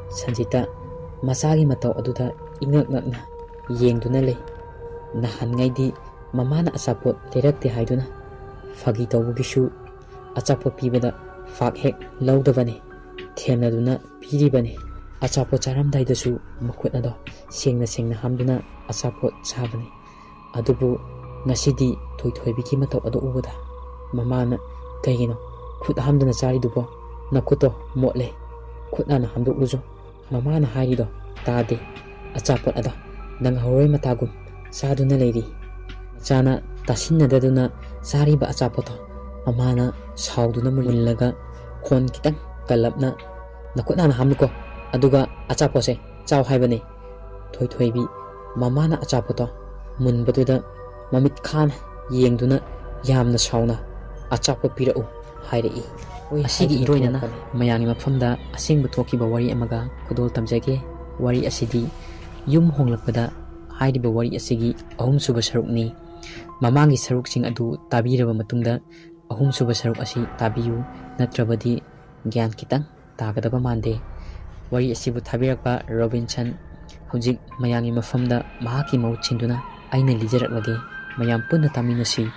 ꯁꯟꯖꯤꯇꯥ ꯃꯆꯥꯒꯤ ꯃꯇꯧ ꯑꯗꯨꯗ ꯏꯉꯛ ꯉꯛꯅ ꯌꯦꯡꯗꯨꯅ ꯂꯩ꯫ ꯅꯍꯥꯟꯉꯩꯗꯤ ꯃꯃꯥꯅ ꯑꯆꯥꯄꯣꯠ ꯂꯩꯔꯛꯇꯦ ꯍꯥꯏꯗꯨꯅ ꯐꯥꯒꯤ ꯇꯧꯕꯒꯤꯁꯨ ꯑꯆꯥꯄꯣꯠ ꯄꯤꯕꯗ ꯐꯥꯛ ꯍꯦꯛ ꯂꯧꯗꯕꯅꯤ, ꯊꯦꯝꯅꯗꯨꯅ ꯄꯤꯔꯤꯕꯅꯤ꯫ ꯑꯆꯥꯄꯣꯠ ꯆꯥꯔꯝꯗꯥꯏꯗꯁꯨ ꯃꯈꯨꯠ ꯑꯗꯣ ꯁꯦꯡꯅ ꯍꯥꯝꯗꯨꯅ ꯑꯆꯥꯄꯣꯠ ꯆꯥꯕꯅꯤ꯫ ꯑꯗꯨꯕꯨ ꯉꯁꯤꯗꯤ ꯊꯣꯏꯊꯣꯏꯕꯤꯒꯤ ꯃꯇꯧ ꯑꯗꯨ ꯎꯕꯗ ꯃꯃꯥꯅ, "ꯀꯩꯒꯤꯅꯣ ꯈꯨꯠ ꯍꯥꯝꯗꯅ ꯆꯥꯔꯤꯗꯨꯕꯣ? ꯅꯈꯨꯠꯇꯣ ꯃꯣꯠꯂꯦ, ꯈꯨꯠ ꯍꯥꯟꯅ ꯍꯥꯝꯗꯣꯛꯂꯨꯆꯣ" ꯃꯃꯥꯅ ꯍꯥꯏꯔꯤꯗꯣ ꯇꯥꯗꯦ꯫ ꯑꯆꯥꯄꯣꯠ ꯑꯗꯣ ꯅꯪꯍꯧꯔꯣꯏ ꯃꯇꯥꯒꯨꯝ ꯆꯥꯗꯨꯅ ꯂꯩꯔꯤ꯫ ꯃꯆꯥꯅ ꯇꯥꯁꯤꯟꯅꯗꯗꯨꯅ ꯆꯥꯔꯤꯕ ꯑꯆꯥꯄꯣꯠꯇꯣ ꯃꯃꯥꯅ ꯁꯥꯎꯗꯨꯅ ꯃꯨꯜꯂꯒ ꯈꯣꯟ ꯈꯤꯇꯪ ꯀꯜꯂꯞꯅ, "ꯅꯈꯨꯠ ꯍꯥꯟꯅ ꯍꯥꯝꯃꯨꯀꯣ, ꯑꯗꯨꯒ ꯑꯆꯥꯄꯣꯠꯁꯦ ꯆꯥꯎ ꯍꯥꯏꯕꯅꯤ." ꯊꯣꯏꯊꯣꯏꯕꯤ ꯃꯃꯥꯅ ꯑꯆꯥꯄꯣꯠꯇꯣ ꯃꯨꯟꯕꯗꯨꯗ ꯃꯃꯤꯠ ꯈꯥꯅ ꯌꯦꯡꯗꯨꯅ ꯌꯥꯝꯅ ꯁꯥꯎꯅ, "ꯑꯆꯥꯄꯣꯠ ꯄꯤꯔꯛꯎ" ꯍꯥꯏꯔꯛꯏ꯫ ꯑꯁꯤꯒꯤ ꯏꯔꯣꯏꯅꯅ ꯃꯌꯥꯝꯒꯤ ꯃꯐꯝꯗ ꯑꯁꯦꯡꯕ ꯊꯣꯛꯈꯤꯕ ꯋꯥꯔꯤ ꯑꯃꯒ ꯈꯨꯗꯣꯜ ꯇꯝꯖꯒꯦ꯫ ꯋꯥꯔꯤ ꯑꯁꯤꯗꯤ ꯌꯨꯝ ꯍꯣꯡꯂꯛꯄꯗ ꯍꯥꯏꯔꯤꯕ ꯋꯥꯔꯤ ꯑꯁꯤꯒꯤ ꯑꯍꯨꯝꯁꯨꯕ ꯁꯔꯨꯛꯅꯤ꯫ ꯃꯃꯥꯡꯒꯤ ꯁꯔꯨꯛꯁꯤꯡ ꯑꯗꯨ ꯇꯥꯕꯤꯔꯕ ꯃꯇꯨꯡꯗ ꯑꯍꯨꯝꯁꯨꯕ ꯁꯔꯨꯛ ꯑꯁꯤ ꯇꯥꯕꯤꯌꯨ, ꯅꯠꯇ꯭ꯔꯕꯗꯤ ꯒ꯭ꯌꯥꯟ ꯈꯤꯇꯪ ꯇꯥꯒꯗꯕ ꯃꯥꯟꯗꯦ꯫ ꯋꯥꯔꯤ ꯑꯁꯤꯕꯨ ꯊꯥꯕꯤꯔꯛꯄ ꯔꯣꯕꯤꯟꯁꯟ ꯍꯧꯖꯤꯛ ꯃꯌꯥꯝꯒꯤ ꯃꯐꯝꯗ ꯃꯍꯥꯛꯀꯤ ꯃꯍꯨꯠ ꯁꯤꯟꯗꯨꯅ ꯑꯩꯅ ꯂꯤꯖꯔꯛꯂꯒꯦ꯫ ꯃꯌꯥꯝ ꯄꯨꯟꯅ ꯇꯥꯃꯤꯟꯅꯁꯤ꯫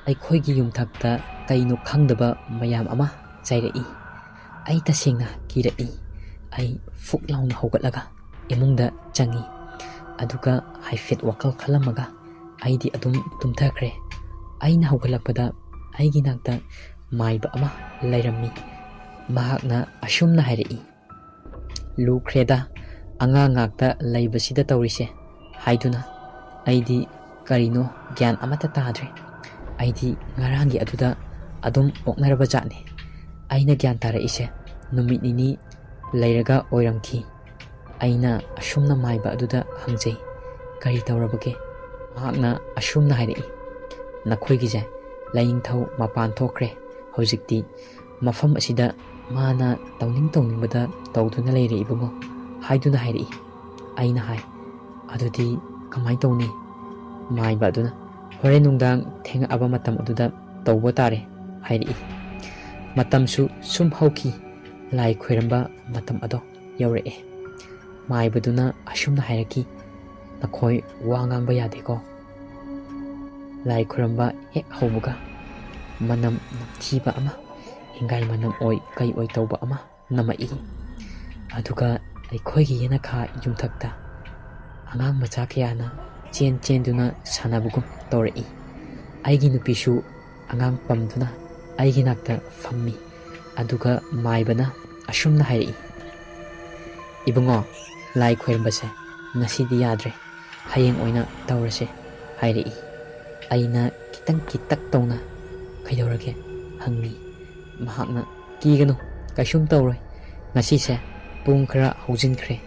ꯑꯩꯈꯣꯏꯒꯤ ꯌꯨꯝꯊꯛꯇ ꯀꯩꯅꯣ ꯈꯪꯗꯕ ꯃꯌꯥꯝ ꯑꯃ ꯆꯥꯏꯔꯛꯏ꯫ ꯑꯩ ꯇꯁꯦꯡꯅ ꯀꯤꯔꯛꯏ꯫ ꯑꯩ ꯐꯨꯛ ꯂꯥꯎꯅ ꯍꯧꯒꯠꯂꯒ ꯏꯃꯨꯡꯗ ꯆꯪꯉꯤ꯫ ꯑꯗꯨꯒ ꯍꯥꯏꯐꯦꯠ ꯋꯥꯈꯜ ꯈꯜꯂꯝꯃꯒ ꯑꯩꯗꯤ ꯑꯗꯨꯝ ꯇꯨꯝꯊꯈ꯭ꯔꯦ꯫ ꯑꯩꯅ ꯍꯧꯒꯠꯂꯛꯄꯗ ꯑꯩꯒꯤ ꯅꯥꯛꯇ ꯃꯥꯏꯕ ꯑꯃ ꯂꯩꯔꯝꯃꯤ꯫ ꯃꯍꯥꯛꯅ ꯑꯁꯨꯝꯅ ꯍꯥꯏꯔꯛꯏ, "ꯂꯨꯈ꯭ꯔꯦꯗ ꯑꯉꯥꯡ ꯉꯥꯛꯇ ꯂꯩꯕꯁꯤꯗ ꯇꯧꯔꯤꯁꯦ" ꯍꯥꯏꯗꯨꯅ꯫ ꯑꯩꯗꯤ ꯀꯔꯤꯅꯣ ꯒ꯭ꯌꯥꯟ ꯑꯃꯠꯇ ꯇꯥꯗ꯭ꯔꯦ꯫ ꯑꯩꯗꯤ ꯉꯔꯥꯡꯒꯤ ꯑꯗꯨꯗ ꯑꯗꯨꯝ ꯑꯣꯛꯅꯔꯕ ꯖꯥꯠꯅꯤ꯫ ꯑꯩꯅ ꯒ꯭ꯌꯥꯟ ꯇꯥꯔꯛꯏꯁꯦ ꯅꯨꯃꯤꯠ ꯅꯤꯅꯤ ꯂꯩꯔꯒ ꯑꯣꯏꯔꯝꯈꯤ꯫ ꯑꯩꯅ ꯑꯁꯨꯝꯅ ꯃꯥꯏꯕ ꯑꯗꯨꯗ ꯍꯪꯖꯩ, "ꯀꯔꯤ ꯇꯧꯔꯕꯒꯦ?" ꯃꯍꯥꯛꯅ ꯑꯁꯨꯝꯅ ꯍꯥꯏꯔꯛꯏ, "ꯅꯈꯣꯏꯒꯤꯁꯦ ꯂꯥꯏꯅꯤꯡꯊꯧ ꯃꯄꯥꯟ ꯊꯣꯛꯈ꯭ꯔꯦ ꯍꯧꯖꯤꯛꯇꯤ꯫ ꯃꯐꯝ ꯑꯁꯤꯗ ꯃꯥꯅ ꯇꯧꯅꯤꯡꯕꯗ ꯇꯧꯗꯨꯅ ꯂꯩꯔꯦ ꯏꯕꯨꯡꯉꯣ ꯍꯥꯏꯗꯨꯅ ꯍꯥꯏꯔꯛꯏ꯫ ꯑꯩꯅ ꯍꯥꯏ ꯑꯗꯨꯗꯤ ꯀꯃꯥꯏ ꯇꯧꯅꯤ? ꯃꯥꯏꯕ ꯑꯗꯨꯅ ꯍꯣꯔꯦꯟ ꯅꯨꯡꯗꯥꯡ ꯊꯦꯡꯉꯛꯑꯕ ꯃꯇꯝ ꯑꯗꯨꯗ ꯇꯧꯕ ꯇꯥꯔꯦ ꯍꯥꯏꯔꯛꯏ꯫ ꯃꯇꯝꯁꯨ ꯁꯨꯝ ꯍꯧꯈꯤ꯫ ꯂꯥꯏ ꯈꯣꯏꯔꯝꯕ ꯃꯇꯝ ꯑꯗꯣ ꯌꯧꯔꯛꯑꯦ꯫ ꯃꯥꯏꯕꯗꯨꯅ ꯑꯁꯨꯝꯅ ꯍꯥꯏꯔꯛꯈꯤ, ꯅꯈꯣꯏ ꯋꯥ ꯉꯥꯡꯕ ꯌꯥꯗꯦꯀꯣ꯫ ꯂꯥꯏ ꯈꯣꯏꯔꯝꯕ ꯍꯦꯛ ꯍꯧꯕꯒ ꯃꯅꯝ ꯅꯝꯊꯤꯕ ꯑꯃ, ꯍꯤꯡꯒꯥꯏ ꯃꯅꯝ ꯑꯣꯏ ꯀꯩ ꯑꯣꯏ ꯇꯧꯕ ꯑꯃ ꯅꯝꯃꯛꯏ꯫ ꯑꯗꯨꯒ ꯑꯩꯈꯣꯏꯒꯤ ꯌꯦꯅꯈꯥ ꯌꯨꯝꯊꯛꯇ ꯑꯉꯥꯡ ꯃꯆꯥ ꯀꯌꯥꯅ ꯆꯦꯟꯗꯨꯅ ꯁꯥꯟꯅꯕꯒꯨꯝ ꯇꯧꯔꯛꯏ꯫ ꯑꯩꯒꯤ ꯅꯨꯄꯤꯁꯨ ꯑꯉꯥꯡ ꯄꯝꯗꯨꯅ ꯑꯩꯒꯤ ꯅꯥꯛꯇ ꯐꯝꯃꯤ꯫ ꯑꯗꯨꯒ ꯃꯥꯏꯕꯅ ꯑꯁꯨꯝꯅ ꯍꯥꯏꯔꯛꯏ, ꯏꯕꯨꯡꯉꯣ ꯂꯥꯏ ꯈꯣꯏꯔꯝꯕꯁꯦ ꯉꯁꯤꯗꯤ ꯌꯥꯗ꯭ꯔꯦ, ꯍꯌꯦꯡ ꯑꯣꯏꯅ ꯇꯧꯔꯁꯦ ꯍꯥꯏꯔꯛꯏ꯫ ꯑꯩꯅ ꯈꯤꯇꯪ ꯀꯤꯇꯛ ꯇꯧꯅ ꯀꯩꯗꯧꯔꯒꯦ ꯍꯪꯉꯤ꯫ ꯃꯍꯥꯛꯅ ꯀꯤꯒꯅꯨ, ꯀꯩꯁꯨꯝ ꯇꯧꯔꯣꯏ, ꯉꯁꯤꯁꯦ ꯄꯨꯡ ꯈꯔ ꯍꯧꯖꯤꯟꯈ꯭ꯔꯦ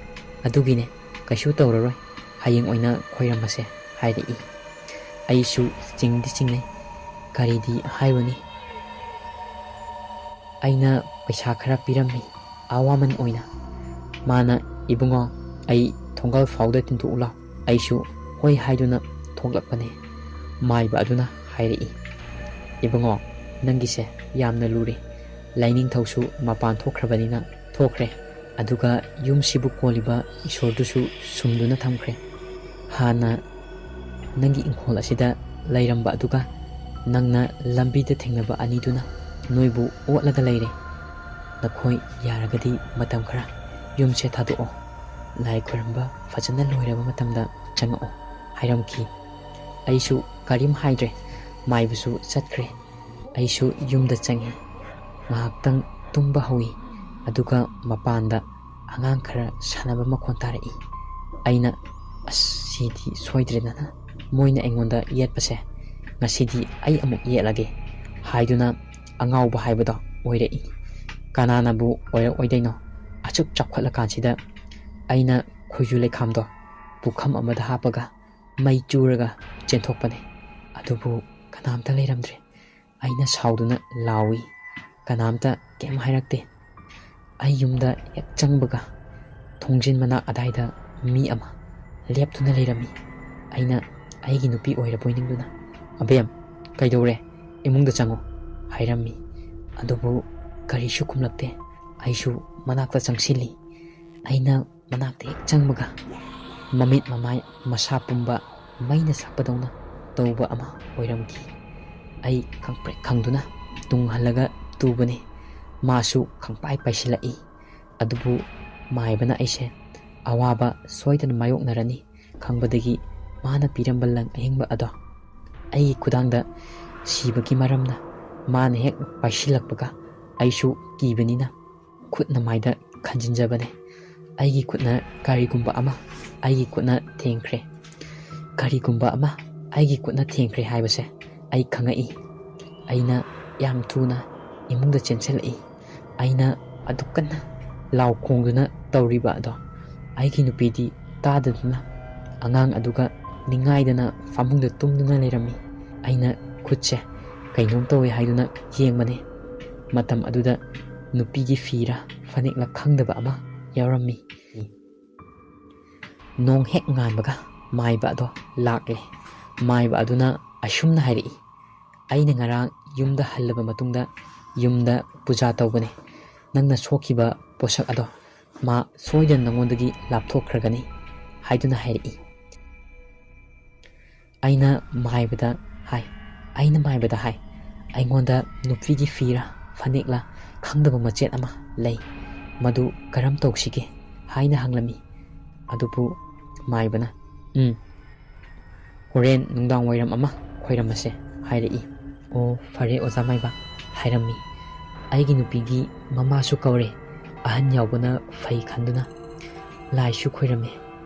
ꯑꯗꯨꯒꯤꯅꯦ, ꯀꯩꯁꯨ ꯇꯧꯔꯔꯣꯏ, ꯍꯌꯦꯡ ꯑꯣꯏꯅ ꯈꯣꯏꯔꯝꯃꯁꯦ ꯍꯥꯏꯔꯛꯏ꯫ ꯑꯩꯁꯨ ꯆꯤꯡꯗꯤ ꯆꯤꯡꯅꯩ, ꯀꯔꯤꯗꯤ ꯍꯥꯏꯔꯨꯅꯤ꯫ ꯑꯩꯅ ꯄꯩꯁꯥ ꯈꯔ ꯄꯤꯔꯝꯃꯤ ꯑꯋꯥꯃꯟ ꯑꯣꯏꯅ꯫ ꯃꯥꯅ ꯏꯕꯨꯡꯉꯣ ꯑꯩ ꯊꯣꯡꯒꯥꯜ ꯐꯥꯎꯗ ꯇꯤꯟꯊꯣꯛꯎ ꯂꯥꯎ꯫ ꯑꯩꯁꯨ ꯍꯣꯏ ꯍꯥꯏꯗꯨꯅ ꯊꯣꯛꯂꯛꯄꯅꯦ꯫ ꯃꯥꯏꯕ ꯑꯗꯨꯅ ꯍꯥꯏꯔꯛꯏ, ꯏꯕꯨꯡꯉꯣ ꯅꯪꯒꯤꯁꯦ ꯌꯥꯝꯅ ꯂꯨꯔꯦ꯫ ꯂꯥꯏꯅꯤꯡꯊꯧꯁꯨ ꯃꯄꯥꯟ ꯊꯣꯛꯈ꯭ꯔꯕꯅꯤꯅ ꯊꯣꯛꯈ꯭ꯔꯦ, ꯑꯗꯨꯒ ꯌꯨꯝꯁꯤꯕꯨ ꯀꯣꯜꯂꯤꯕ ꯏꯁꯣꯔꯗꯨꯁꯨ ꯁꯨꯝꯗꯨꯅ ꯊꯝꯈ꯭ꯔꯦ꯫ ꯍꯥꯟꯅ ꯅꯪꯒꯤ ꯏꯪꯈꯣꯜ ꯑꯁꯤꯗ ꯂꯩꯔꯝꯕ ꯑꯗꯨꯒ ꯅꯪꯅ ꯂꯝꯕꯤꯗ ꯊꯦꯡꯅꯕ ꯑꯅꯤꯗꯨꯅ ꯅꯣꯏꯕꯨ ꯑꯣꯠꯂꯒ ꯂꯩꯔꯦ꯫ ꯅꯈꯣꯏ ꯌꯥꯔꯒꯗꯤ ꯃꯇꯝ ꯈꯔ ꯌꯨꯝꯁꯦ ꯊꯥꯗꯣꯛꯑꯣ, ꯂꯥꯏ ꯈꯣꯏꯔꯝꯕ ꯐꯖꯅ ꯂꯣꯏꯔꯕ ꯃꯇꯝꯗ ꯆꯪꯉꯛꯑꯣ ꯍꯥꯏꯔꯝꯈꯤ꯫ ꯑꯩꯁꯨ ꯀꯔꯤꯝ ꯍꯥꯏꯗ꯭ꯔꯦ, ꯃꯥꯏꯕꯁꯨ ꯆꯠꯈ꯭ꯔꯦ꯫ ꯑꯩꯁꯨ ꯌꯨꯝꯗ ꯆꯪꯉꯤ꯫ ꯉꯥꯏꯍꯥꯛꯇꯪ ꯇꯨꯝꯕ ꯍꯧꯏ꯫ ꯑꯗꯨꯒ ꯃꯄꯥꯟꯗ ꯑꯉꯥꯡ ꯈꯔ ꯁꯥꯟꯅꯕ ꯃꯈꯣꯟ ꯇꯥꯔꯛꯏ꯫ ꯑꯩꯅ ꯑꯁ ꯁꯤꯗꯤ ꯁꯣꯏꯗ꯭ꯔꯦꯗꯅ, ꯃꯣꯏꯅ ꯑꯩꯉꯣꯟꯗ ꯌꯦꯠꯄꯁꯦ, ꯉꯁꯤꯗꯤ ꯑꯩ ꯑꯃꯨꯛ ꯌꯦꯠꯂꯒꯦ ꯍꯥꯏꯗꯨꯅ ꯑꯉꯥꯎꯕ ꯍꯥꯏꯕꯗꯣ ꯑꯣꯏꯔꯛꯏ꯫ ꯀꯅꯥꯅꯕꯨ ꯑꯣꯏꯔꯛꯑꯣꯏꯗꯩꯅꯣ? ꯑꯁꯨꯛ ꯆꯥꯎꯈꯠꯂꯀꯥꯟꯁꯤꯗ ꯑꯩꯅ ꯈꯣꯏꯖꯨ ꯂꯩꯈꯥꯝꯗꯣ ꯄꯨꯈꯝ ꯑꯃꯗ ꯍꯥꯞꯄꯒ ꯃꯩ ꯆൂꯔꯒ ꯆꯦꯟꯊꯣꯛꯄꯅꯦ꯫ ꯑꯗꯨꯕꯨ ꯀꯅꯥꯝꯇ ꯂꯩꯔꯝꯗ꯭ꯔꯦ꯫ ꯑꯩꯅ ꯁꯥꯎꯗꯨꯅ ꯂꯥꯎꯏ꯫ ꯀꯅꯥꯝꯇ ꯀꯩꯝ ꯍꯥꯏꯔꯛꯇꯦ꯫ ꯑꯩ ꯌꯨꯝꯗ ꯍꯦꯛ ꯆꯪꯕꯒ ꯊꯣꯡꯖꯤꯟ ꯃꯅꯥꯛ ꯑꯗꯥꯏꯗ ꯃꯤ ꯑꯃ ꯂꯦꯞꯇꯨꯅ ꯂꯩꯔꯝꯃꯤ꯫ ꯑꯩꯅ ꯑꯩꯒꯤ ꯅꯨꯄꯤ ꯑꯣꯏꯔꯕꯣꯏ ꯅꯤꯡꯗꯨꯅ, ꯑꯕꯦꯝ ꯀꯩꯗꯧꯔꯦ, ꯏꯃꯨꯡꯗ ꯆꯪꯉꯣ ꯍꯥꯏꯔꯝꯃꯤ꯫ ꯑꯗꯨꯕꯨ ꯀꯔꯤꯁꯨ ꯈꯨꯝꯂꯛꯇꯦ꯫ ꯑꯩꯁꯨ ꯃꯅꯥꯛꯇ ꯆꯪꯁꯤꯜꯂꯤ꯫ ꯑꯩꯅ ꯃꯅꯥꯛꯇ ꯍꯦꯛ ꯆꯪꯕꯒ ꯃꯃꯤꯠ ꯃꯃꯥꯏ ꯃꯁꯥ ꯄꯨꯝꯕ ꯃꯩꯅ ꯁꯛꯄꯗꯧꯅ ꯇꯧꯕ ꯑꯃ ꯑꯣꯏꯔꯝꯈꯤ꯫ ꯑꯩ ꯈꯪꯄ꯭ꯔꯦꯛ ꯈꯪꯗꯨꯅ ꯇꯨꯡ ꯍꯜꯂꯒ ꯇꯨꯕꯅꯤ꯫ ꯃꯥꯁꯨ ꯈꯪꯄꯥꯏ ꯄꯥꯏꯁꯤꯜꯂꯛꯏ꯫ ꯑꯗꯨꯕꯨ ꯃꯥꯏꯕꯅ ꯑꯩꯁꯦ ꯑꯋꯥꯕ ꯁꯣꯏꯗꯅ ꯃꯥꯌꯣꯛꯅꯔꯅꯤ ꯈꯪꯕꯗꯒꯤ ꯃꯥꯅ ꯄꯤꯔꯝꯕ ꯂꯪ ꯑꯍꯤꯡꯕ ꯑꯗꯣ ꯑꯩꯒꯤ ꯈꯨꯗꯥꯡꯗ ꯁꯤꯕꯒꯤ ꯃꯔꯝꯅ ꯃꯥꯅ ꯍꯦꯛ ꯄꯥꯏꯁꯤꯜꯂꯛꯄꯒ ꯑꯩꯁꯨ ꯀꯤꯕꯅꯤꯅ ꯈꯨꯠꯅ ꯃꯥꯏꯗ ꯈꯟꯖꯤꯟꯖꯕꯅꯦ꯫ ꯑꯩꯒꯤ ꯈꯨꯠꯅ ꯀꯔꯤꯒꯨꯝꯕ ꯑꯃ ꯑꯩꯒꯤ ꯈꯨꯠꯅ ꯊꯦꯡꯈ꯭ꯔꯦ꯫ ꯀꯔꯤꯒꯨꯝꯕ ꯑꯃ ꯑꯩꯒꯤ ꯈꯨꯠꯅ ꯊꯦꯡꯈ꯭ꯔꯦ ꯍꯥꯏꯕꯁꯦ ꯑꯩ ꯈꯪꯉꯛꯏ꯫ ꯑꯩꯅ ꯌꯥꯝ ꯊꯨꯅ ꯏꯃꯨꯡꯗ ꯆꯦꯟꯁꯤꯜꯂꯛꯏ꯫ ꯑꯩꯅ ꯑꯗꯨꯛ ꯀꯟꯅ ꯂꯥꯎ ꯈꯣꯡꯗꯨꯅ ꯇꯧꯔꯤꯕ ꯑꯗꯣ ꯑꯩꯒꯤ ꯅꯨꯄꯤꯗꯤ ꯇꯥꯗꯗꯨꯅ ꯑꯉꯥꯡ ꯑꯗꯨꯒ ꯅꯤꯡꯉꯥꯏꯗꯅ ꯐꯃꯨꯡꯗ ꯇꯨꯝꯗꯨꯅ ꯂꯩꯔꯝꯃꯤ꯫ ꯑꯩꯅ ꯈꯨꯠꯁꯦ ꯀꯩꯅꯣꯝ ꯇꯧꯋꯦ ꯍꯥꯏꯗꯨꯅ ꯌꯦꯡꯕꯅꯤ꯫ ꯃꯇꯝ ꯑꯗꯨꯗ ꯅꯨꯄꯤꯒꯤ ꯐꯤꯔꯥ ꯐꯅꯦꯛꯂ ꯈꯪꯗꯕ ꯑꯃ ꯌꯥꯎꯔꯝꯃꯤ꯫ ꯅꯣꯡ ꯍꯦꯛ ꯉꯥꯟꯕꯒ ꯃꯥꯏꯕ ꯑꯗꯣ ꯂꯥꯛꯂꯦ꯫ ꯃꯥꯏꯕ ꯑꯗꯨꯅ ꯑꯁꯨꯝꯅ ꯍꯥꯏꯔꯛꯏ, ꯑꯩꯅ ꯉꯔꯥꯡ ꯌꯨꯝꯗ ꯍꯜꯂꯕ ꯃꯇꯨꯡꯗ ꯌꯨꯝꯗ ꯄꯨꯖꯥ ꯇꯧꯕꯅꯦ꯫ ꯅꯪꯅ ꯁꯣꯛꯈꯤꯕ ꯄꯣꯠꯁꯛ ꯑꯗꯣ ꯃꯥ ꯁꯣꯏꯗꯅ ꯅꯉꯣꯟꯗꯒꯤ ꯂꯥꯞꯊꯣꯛꯈ꯭ꯔꯒꯅꯤ ꯍꯥꯏꯗꯨꯅ ꯍꯥꯏꯔꯛꯏ꯫ ꯑꯩꯅ ꯃꯥꯏꯕꯗ ꯍꯥꯏ, ꯑꯩꯉꯣꯟꯗ ꯅꯨꯄꯤꯒꯤ ꯐꯤꯔꯥ ꯐꯅꯦꯛꯂ ꯈꯪꯗꯕ ꯃꯆꯦꯠ ꯑꯃ ꯂꯩ, ꯃꯗꯨ ꯀꯔꯝ ꯇꯧꯁꯤꯒꯦ ꯍꯥꯏꯅ ꯍꯪꯂꯝꯃꯤ꯫ ꯑꯗꯨꯕꯨ ꯃꯥꯏꯕꯅ ꯍꯣꯔꯦꯟ ꯅꯨꯡꯗꯥꯡ ꯋꯥꯏꯔꯝ ꯑꯃ ꯈꯣꯏꯔꯝꯃꯁꯦ ꯍꯥꯏꯔꯛꯏ꯫ ꯑꯣ ꯐꯔꯦ ꯑꯣꯖꯥ ꯃꯥꯏꯕ ꯍꯥꯏꯔꯝꯃꯤ꯫ ꯑꯩꯒꯤ ꯅꯨꯄꯤꯒꯤ ꯃꯃꯥꯁꯨ ꯀꯧꯔꯦ꯫ ꯑꯍꯟ ꯌꯥꯎꯕꯅ ꯐꯩ ꯈꯟꯗꯨꯅ ꯂꯥꯏꯁꯨ ꯈꯣꯏꯔꯝꯃꯦ꯫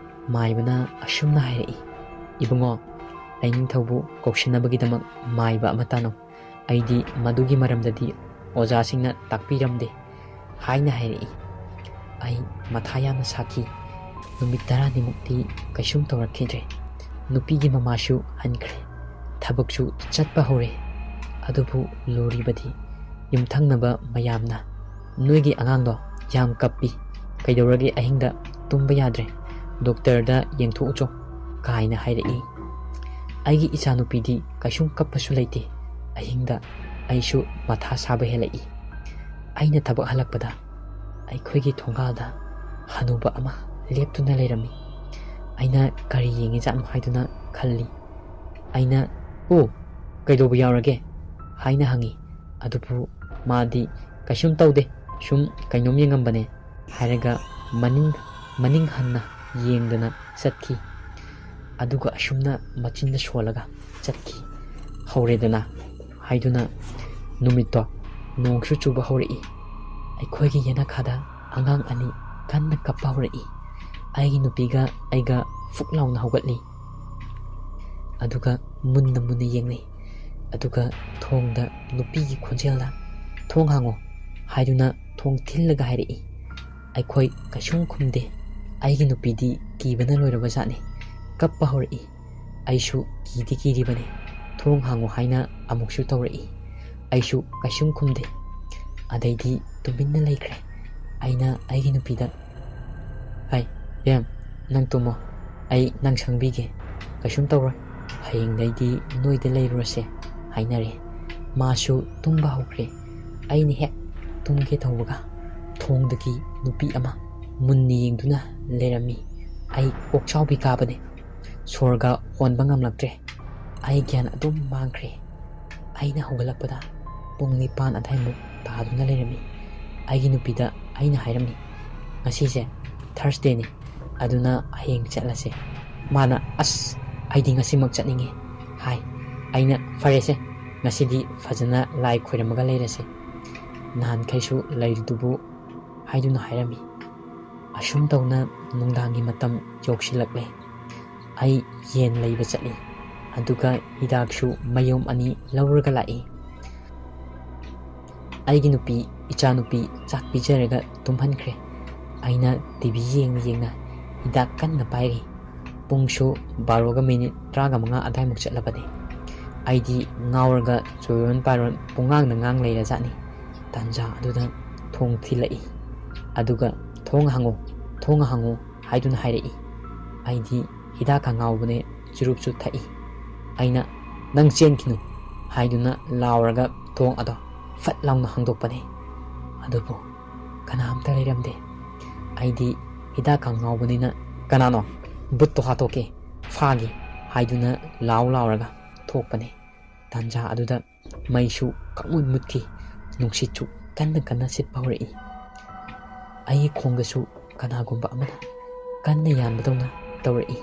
ꯃꯥꯏꯕꯅ ꯑꯁꯨꯝꯅ ꯍꯥꯏꯔꯛꯏ, ꯏꯕꯨꯡꯉꯣ ꯂꯥꯏꯅꯤꯡꯊꯧꯕꯨ ꯀꯧꯁꯤꯟꯅꯕꯒꯤꯗꯃꯛ ꯃꯥꯏꯕ ꯑꯃ ꯇꯥꯅꯧ꯫ ꯑꯩꯗꯤ ꯃꯗꯨꯒꯤ ꯃꯔꯝꯗꯗꯤ ꯑꯣꯖꯥꯁꯤꯡꯅ ꯇꯥꯛꯄꯤꯔꯝꯗꯦ ꯍꯥꯏꯅ ꯍꯥꯏꯔꯛꯏ꯫ ꯑꯩ ꯃꯊꯥ ꯌꯥꯝꯅ ꯁꯥꯈꯤ꯫ ꯅꯨꯃꯤꯠ 10ꯅꯤꯃꯨꯛꯇꯤ ꯀꯩꯁꯨꯝ ꯇꯧꯔꯛꯈꯤꯗ꯭ꯔꯦ꯫ ꯅꯨꯄꯤꯒꯤ ꯃꯃꯥꯁꯨ ꯍꯟꯈ꯭ꯔꯦ, ꯊꯕꯛꯁꯨ ꯆꯠꯄ ꯍꯧꯔꯦ꯫ ꯑꯗꯨꯕꯨ ꯂꯨꯔꯤꯕꯗꯤ ꯌꯨꯝꯊꯪꯅꯕ ꯃꯌꯥꯝꯅ ꯅꯣꯏꯒꯤ ꯑꯉꯥꯡꯗꯣ ꯌꯥꯝ ꯀꯞꯄꯤ, ꯀꯩꯗꯧꯔꯒꯦ ꯑꯍꯤꯡꯗ ꯇꯨꯝꯕ ꯌꯥꯗ꯭ꯔꯦ, ꯗꯣꯛꯇꯔꯗ ꯌꯦꯡꯊꯣꯛꯎꯆꯣ ꯀꯥꯏꯅ ꯍꯥꯏꯔꯛꯏ꯫ ꯑꯩꯒꯤ ꯏꯆꯥꯅꯨꯄꯤꯗꯤ ꯀꯩꯁꯨꯝ ꯀꯞꯄꯁꯨ ꯂꯩꯇꯦ꯫ ꯑꯍꯤꯡꯗ ꯑꯩꯁꯨ ꯃꯊꯥ ꯁꯥꯕ ꯍꯦꯜꯂꯛꯏ꯫ ꯑꯩꯅ ꯊꯕꯛ ꯍꯜꯂꯛꯄꯗ ꯑꯩꯈꯣꯏꯒꯤ ꯊꯣꯡꯒꯥꯜꯗ ꯍꯅꯨꯕ ꯑꯃ ꯂꯦꯞꯇꯨꯅ ꯂꯩꯔꯝꯃꯤ꯫ ꯑꯩꯅ ꯀꯔꯤ ꯌꯦꯡꯉꯤꯖꯥꯠꯅꯣ ꯍꯥꯏꯗꯨꯅ ꯈꯜꯂꯤ꯫ ꯑꯩꯅ "ꯑꯣ, ꯀꯩꯗꯧꯕ ꯌꯥꯎꯔꯒꯦ?" ꯍꯥꯏꯅ ꯍꯪꯉꯤ꯫ ꯑꯗꯨꯕꯨ ꯃꯥꯗꯤ "ꯀꯩꯁꯨꯝ ꯇꯧꯗꯦ, ꯁꯨꯝ ꯀꯩꯅꯣꯝ ꯌꯦꯡꯉꯝꯕꯅꯦ" ꯍꯥꯏꯔꯒ ꯃꯅꯤꯡ ꯍꯟꯅ ꯌꯦꯡꯗꯅ ꯆꯠꯈꯤ꯫ ꯑꯗꯨꯒ ꯑꯁꯨꯝꯅ ꯃꯆꯤꯟꯗ ꯁꯣꯜꯂꯒ ꯆꯠꯈꯤ꯫ "ꯍꯧꯔꯦꯗꯅ" ꯍꯥꯏꯗꯨꯅ ꯅꯨꯃꯤꯠꯇꯣ ꯅꯣꯡꯁꯨ ꯆꯨꯕ ꯍꯧꯔꯛꯏ꯫ ꯑꯩꯈꯣꯏꯒꯤ ꯌꯦꯅꯈꯥꯗ ꯑꯉꯥꯡ ꯑꯅꯤ ꯀꯟꯅ ꯀꯞꯄ ꯍꯧꯔꯛꯏ꯫ ꯑꯩꯒꯤ ꯅꯨꯄꯤꯒ ꯑꯩꯒ ꯐꯨꯛ ꯂꯥꯎꯅ ꯍꯧꯒꯠꯂꯤ꯫ ꯑꯗꯨꯒ ꯃꯨꯟꯅ ꯌꯦꯡꯅꯩ꯫ ꯑꯗꯨꯒ ꯊꯣꯡꯗ ꯅꯨꯄꯤꯒꯤ ꯈꯣꯟꯖꯦꯜꯅ "ꯊꯣꯡ ꯍꯥꯡꯉꯣ" ꯍꯥꯏꯗꯨꯅ ꯊꯣꯡ ꯊꯤꯜꯂꯒ ꯍꯥꯏꯔꯛꯏ꯫ ꯑꯩꯈꯣꯏ ꯀꯩꯁꯨꯝ ꯈꯨꯝꯗꯦ꯫ ꯑꯩꯒꯤ ꯅꯨꯄꯤꯗꯤ ꯀꯤꯕꯅ ꯂꯣꯏꯔꯕꯖꯥꯠꯅꯤ, ꯀꯞꯄ ꯍꯧꯔꯛꯏ꯫ ꯑꯩꯁꯨ ꯀꯤꯔꯤꯕꯅꯤ꯫ "ꯊꯣꯡ ꯍꯥꯡꯉꯣ" ꯍꯥꯏꯅ ꯑꯃꯨꯛꯁꯨ ꯇꯧꯔꯛꯏ꯫ ꯑꯩꯁꯨ ꯀꯩꯁꯨꯝ ꯈꯨꯝꯗꯦ꯫ ꯑꯗꯩꯗꯤ ꯇꯨꯃꯤꯟꯅ ꯂꯩꯈ꯭ꯔꯦ꯫ ꯑꯩꯅ ꯑꯩꯒꯤ ꯅꯨꯄꯤꯗ "ꯍꯩ ꯕꯦꯝ, ꯅꯪ ꯇꯨꯝꯃꯣ, ꯑꯩ ꯅꯪ ꯁꯪꯕꯤꯒꯦ, ꯀꯩꯁꯨꯝ ꯇꯧꯔꯣꯏ, ꯍꯌꯦꯡꯗꯩꯗꯤ ꯅꯣꯏꯗ ꯂꯩꯔꯨꯔꯁꯦ" ꯍꯥꯏꯅꯔꯦ꯫ ꯃꯥꯁꯨ ꯇꯨꯝꯕ ꯍꯧꯈ꯭ꯔꯦ꯫ ꯑꯩꯅ ꯍꯦꯛ ꯇꯨꯝꯒꯦ ꯇꯧꯕꯒ ꯊꯣꯡꯗꯒꯤ ꯅꯨꯄꯤ ꯑꯃ ꯃꯨꯟꯅ ꯌꯦꯡꯗꯨꯅ ꯂꯩꯔꯝꯃꯤ꯫ ꯑꯩ ꯀꯣꯛꯆꯥꯎꯕꯤ ꯀꯥꯕꯅꯦ꯫ ꯁꯣꯔꯒ ꯍꯣꯟꯕ ꯉꯝꯂꯛꯇ꯭ꯔꯦ꯫ ꯑꯩ ꯒ꯭ꯌꯥꯟ ꯑꯗꯨꯝ ꯃꯥꯡꯈ꯭ꯔꯦ꯫ ꯑꯩꯅ ꯍꯧꯒꯠꯂꯛꯄꯗ ꯄꯨꯡ 9 ꯑꯗꯥꯏꯃꯨꯛ ꯇꯥꯗꯨꯅ ꯂꯩꯔꯝꯃꯤ꯫ ꯑꯩꯒꯤ ꯅꯨꯄꯤꯗ ꯑꯩꯅ ꯍꯥꯏꯔꯝꯃꯤ, "ꯉꯁꯤꯁꯦ ꯊꯔꯁꯗꯦꯅꯤ, ꯑꯗꯨꯅ ꯍꯌꯦꯡ ꯆꯠꯂꯁꯦ." ꯃꯥꯅ "ꯑꯁ, ꯑꯩꯗꯤ ꯉꯁꯤꯃꯛ ꯆꯠꯅꯤꯡꯉꯦ" ꯍꯥꯏ꯫ ꯑꯩꯅ "ꯐꯔꯦꯁꯦ, ꯉꯁꯤꯗꯤ ꯐꯖꯅ ꯂꯥꯏ ꯈꯣꯏꯔꯝꯃꯒ ꯂꯩꯔꯁꯦ, ꯅꯍꯥꯟꯈꯩꯁꯨ ꯂꯩꯔꯤꯗꯨꯕꯨ" ꯍꯥꯏꯗꯨꯅ ꯍꯥꯏꯔꯝꯃꯤ꯫ ꯑꯁꯨꯝ ꯇꯧꯅ ꯅꯨꯡꯗꯥꯡꯒꯤ ꯃꯇꯝ ꯌꯧꯁꯤꯜꯂꯛꯂꯦ꯫ ꯑꯩ ꯌꯦꯟ ꯂꯩꯕ ꯆꯠꯂꯤ꯫ ꯑꯗꯨꯒ ꯍꯤꯗꯥꯛꯁꯨ ꯃꯌꯣꯝ 2 ꯂꯧꯔꯒ ꯂꯥꯛꯏ꯫ ꯑꯩꯒꯤ ꯏꯆꯥꯅꯨꯄꯤ ꯆꯥꯛ ꯄꯤꯖꯔꯒ ꯇꯨꯝꯍꯟꯈ꯭ꯔꯦ꯫ ꯑꯩꯅ ꯇꯤꯚꯤ ꯌꯦꯡꯅ ꯍꯤꯗꯥꯛ ꯀꯟꯅ ꯄꯥꯏꯔꯤ꯫ ꯄꯨꯡꯁꯨ 12:35 ꯑꯗꯥꯏꯃꯨꯛ ꯆꯠꯂꯕꯅꯤ꯫ ꯑꯩꯗꯤ ꯉꯥꯎꯔꯒ ꯆꯣꯏꯔꯣꯟ ꯄꯥꯏꯔꯣꯟ ꯄꯨꯡꯉꯥꯡꯗ ꯉꯥꯡ ꯂꯩꯔꯖꯥꯠꯅꯤ꯫ ꯇꯥꯟꯖꯥ ꯑꯗꯨꯗ ꯊꯣꯡ ꯊꯤꯜꯂꯛꯏ꯫ ꯑꯗꯨꯒ "ꯊꯣꯡ ꯍꯥꯡꯉꯣ" ꯍꯥꯏꯗꯨꯅ ꯍꯥꯏꯔꯛꯏ꯫ ꯑꯩꯗꯤ ꯍꯤꯗꯥꯛꯀ ꯉꯥꯎꯕꯅꯦ, ꯆꯨꯔꯨꯞꯁꯨ ꯊꯛꯏ꯫ ꯑꯩꯅ "ꯅꯪ ꯆꯦꯟꯈꯤꯅꯨ" ꯍꯥꯏꯗꯨꯅ ꯂꯥꯎꯔꯒ ꯊꯣꯡ ꯑꯗꯣ ꯐꯠ ꯂꯥꯎꯅ ꯍꯥꯡꯗꯣꯛꯄꯅꯦ꯫ ꯑꯗꯨꯕꯨ ꯀꯅꯥꯝꯇ ꯂꯩꯔꯝꯗꯦ꯫ ꯑꯩꯗꯤ ꯍꯤꯗꯥꯛꯀ ꯉꯥꯎꯕꯅꯤꯅ "ꯀꯅꯥꯅꯣ? ꯕꯨꯠꯇꯣ ꯍꯥꯠꯇꯣꯛꯀꯦ, ꯐꯥꯒꯦ" ꯍꯥꯏꯗꯨꯅ ꯂꯥꯎꯔꯒ ꯊꯣꯛꯄꯅꯦ꯫ ꯇꯥꯟꯖꯥ ꯑꯗꯨꯗ ꯃꯩꯁꯨ ꯃꯨꯠꯈꯤ꯫ ꯅꯨꯡꯁꯤꯠꯁꯨ ꯀꯟꯅ ꯁꯤꯠꯄ ꯍꯧꯔꯛꯏ꯫ ꯑꯩꯒꯤ ꯈꯣꯡꯗꯁꯨ ꯀꯅꯥꯒꯨꯝꯕ ꯑꯃꯅ ꯀꯟꯅ ꯌꯥꯟꯕꯗꯧꯅ ꯇꯧꯔꯛꯏ꯫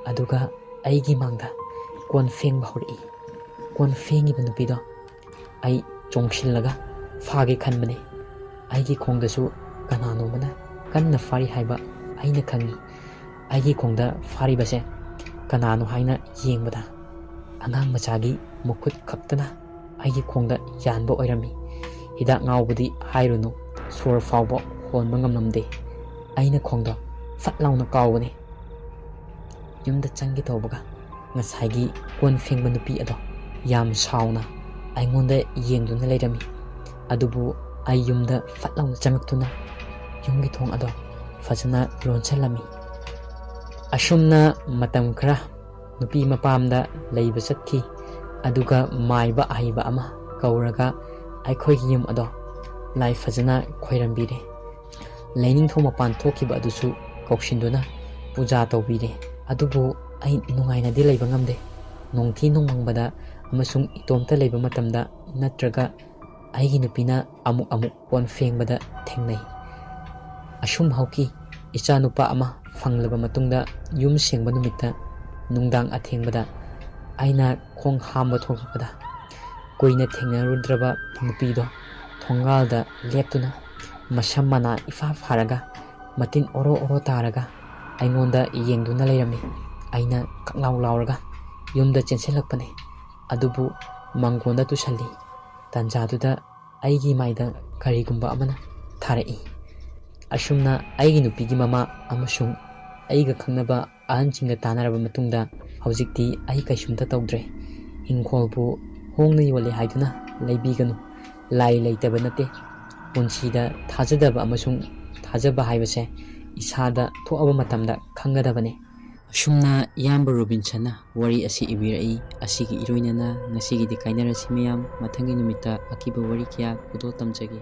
ꯑꯗꯨꯒ ꯑꯩꯒꯤ ꯃꯥꯡꯗ ꯀꯣꯟ ꯐꯦꯡꯕ ꯍꯧꯔꯛꯏ꯫ ꯀꯣꯟ ꯐꯦꯡꯉꯤꯕ ꯅꯨꯄꯤꯗꯣ ꯑꯩ ꯆꯣꯡꯁꯤꯜꯂꯒ ꯐꯥꯒꯦ ꯈꯟꯕꯅꯦ꯫ ꯑꯩꯒꯤ ꯈꯣꯡꯗꯁꯨ ꯀꯅꯥꯅꯣꯝꯃꯅ ꯀꯟꯅ ꯐꯥꯔꯤ ꯍꯥꯏꯕ ꯑꯩꯅ ꯈꯪꯉꯤ꯫ ꯑꯩꯒꯤ ꯈꯣꯡꯗ ꯐꯥꯔꯤꯕꯁꯦ ꯀꯅꯥꯅꯣ ꯍꯥꯏꯅ ꯌꯦꯡꯕꯗ ꯑꯉꯥꯡ ꯃꯆꯥꯒꯤ ꯃꯈꯨꯠ ꯈꯛꯇꯅ ꯑꯩꯒꯤ ꯈꯣꯡꯗ ꯌꯥꯟꯕ ꯑꯣꯏꯔꯝꯃꯤ꯫ ꯍꯤꯗꯥꯛ ꯉꯥꯎꯕꯗꯤ ꯍꯥꯏꯔꯨꯅꯨ, ꯁꯣꯔ ꯐꯥꯎꯕ ꯍꯣꯟꯕ ꯉꯝꯂꯝꯗꯦ꯫ ꯑꯩꯅ ꯈꯣꯡꯗꯣ ꯐꯠ ꯂꯥꯎꯅ ꯀꯥꯎꯕꯅꯦ꯫ ꯌꯨꯝꯗ ꯆꯪꯒꯦ ꯇꯧꯕꯒ ꯉꯁꯥꯏꯒꯤ ꯀꯣꯟ ꯐꯦꯡꯕ ꯅꯨꯄꯤ ꯑꯗꯣ ꯌꯥꯝ ꯁꯥꯎꯅ ꯑꯩꯉꯣꯟꯗ ꯌꯦꯡꯗꯨꯅ ꯂꯩꯔꯝꯃꯤ꯫ ꯑꯗꯨꯕꯨ ꯑꯩ ꯌꯨꯝꯗ ꯐꯠ ꯂꯥꯎꯅ ꯆꯪꯉꯛꯇꯨꯅ ꯌꯨꯝꯒꯤ ꯊꯣꯡ ꯑꯗꯣ ꯐꯖꯅ ꯂꯣꯟꯁꯤꯜꯂꯝꯃꯤ꯫ ꯑꯁꯨꯝꯅ ꯃꯇꯝ ꯈꯔ ꯅꯨꯄꯤ ꯃꯄꯥꯝꯗ ꯂꯩꯕ ꯆꯠꯈꯤ꯫ ꯑꯗꯨꯒ ꯃꯥꯏꯕ ꯑꯍꯩꯕ ꯑꯃ ꯀꯧꯔꯒ ꯑꯩꯈꯣꯏꯒꯤ ꯌꯨꯝ ꯑꯗꯣ ꯂꯥꯏ ꯐꯖꯅ ꯈꯣꯏꯔꯝꯕꯤꯔꯦ꯫ ꯂꯩꯅꯤꯡꯊꯧ ꯃꯄꯥꯟ ꯊꯣꯛꯈꯤꯕ ꯑꯗꯨꯁꯨ ꯀꯧꯁꯤꯟꯗꯨꯅ ꯄꯨꯖꯥ ꯇꯧꯕꯤꯔꯦ꯫ ꯑꯗꯨꯕꯨ ꯑꯩ ꯅꯨꯡꯉꯥꯏꯅꯗꯤ ꯂꯩꯕ ꯉꯝꯗꯦ꯫ ꯅꯣꯡꯊꯤ ꯅꯣꯡꯃꯪꯕꯗ ꯑꯃꯁꯨꯡ ꯏꯇꯣꯝꯇ ꯂꯩꯕ ꯃꯇꯝꯗ ꯅꯠꯇ꯭ꯔꯒ ꯑꯩꯒꯤ ꯅꯨꯄꯤꯅ ꯑꯃꯨꯛ ꯀꯣꯟ ꯐꯦꯡꯕꯗ ꯊꯦꯡꯅꯩ꯫ ꯑꯁꯨꯝ ꯍꯧꯈꯤ꯫ ꯏꯆꯥ ꯅꯨꯄꯥ ꯑꯃ ꯐꯪꯂꯕ ꯃꯇꯨꯡꯗ ꯌꯨꯝ ꯁꯦꯡꯕ ꯅꯨꯃꯤꯠꯇ ꯅꯨꯡꯗꯥꯡ ꯑꯊꯦꯡꯕꯗ ꯑꯩꯅ ꯈꯣꯡ ꯍꯥꯝꯕ ꯊꯣꯛꯂꯛꯄꯗ ꯀꯨꯏꯅ ꯊꯦꯡꯅꯔꯨꯗ꯭ꯔꯕ ꯅꯨꯄꯤꯗꯣ ꯊꯣꯡꯒꯥꯜꯗ ꯂꯦꯞꯇꯨꯅ ꯃꯁꯝ ꯃꯅꯥ ꯏꯐꯥ ꯐꯥꯔꯒ ꯃꯇꯤꯟ ꯑꯣꯔꯣ ꯇꯥꯔꯒ ꯑꯩꯉꯣꯟꯗ ꯌꯦꯡꯗꯨꯅ ꯂꯩꯔꯝꯃꯤ꯫ ꯑꯩꯅ ꯀꯛꯂꯥꯎ ꯂꯥꯎꯔꯒ ꯌꯨꯝꯗ ꯆꯦꯟꯁꯤꯜꯂꯛꯄꯅꯦ꯫ ꯑꯗꯨꯕꯨ ꯃꯥꯡꯒꯣꯟꯗ ꯇꯨꯁꯜꯂꯤ꯫ ꯇꯥꯟꯖꯥꯗꯨꯗ ꯑꯩꯒꯤ ꯃꯥꯏꯗ ꯀꯔꯤꯒꯨꯝꯕ ꯑꯃꯅ ꯊꯥꯔꯛꯏ꯫ ꯑꯁꯨꯝꯅ ꯑꯩꯒꯤ ꯅꯨꯄꯤꯒꯤ ꯃꯃꯥ ꯑꯃꯁꯨꯡ ꯑꯩꯒ ꯈꯪꯅꯕ ꯑꯍꯟꯁꯤꯡꯒ ꯇꯥꯟꯅꯔꯕ ꯃꯇꯨꯡꯗ ꯍꯧꯖꯤꯛꯇꯤ ꯑꯩ ꯀꯩꯁꯨꯝꯇ ꯇꯧꯗ꯭ꯔꯦ꯫ ꯏꯪꯈꯣꯜꯕꯨ ꯍꯣꯡꯅ ꯌꯣꯜꯂꯦ ꯍꯥꯏꯗꯨꯅ ꯂꯩꯕꯤꯒꯅꯨ, ꯂꯥꯏ ꯂꯩꯇꯕ ꯅꯠꯇꯦ, ꯄꯨꯟꯁꯤꯗ ꯊꯥꯖꯗꯕ ꯑꯃꯁꯨꯡ ꯊꯥꯖꯕ ꯍꯥꯏꯕꯁꯦ ꯏꯁꯥꯗ ꯊꯣꯛꯑꯕ ꯃꯇꯝꯗ ꯈꯪꯒꯗꯕꯅꯤ꯫ ꯑꯁꯨꯝꯅ ꯏꯌꯥꯝꯕ ꯔꯣꯕꯤꯟꯁꯟꯅ ꯋꯥꯔꯤ ꯑꯁꯤ ꯏꯕꯤꯔꯛꯏ꯫ ꯑꯁꯤꯒꯤ ꯏꯔꯣꯏꯅꯅ ꯉꯁꯤꯒꯤꯗꯤ ꯀꯥꯏꯅꯔꯁꯤ ꯃꯌꯥꯝ꯫ ꯃꯊꯪꯒꯤ ꯅꯨꯃꯤꯠꯇ ꯑꯀꯤꯕ ꯋꯥꯔꯤ ꯀꯌꯥ ꯈꯨꯗꯣꯜ ꯇꯝꯖꯒꯦ꯫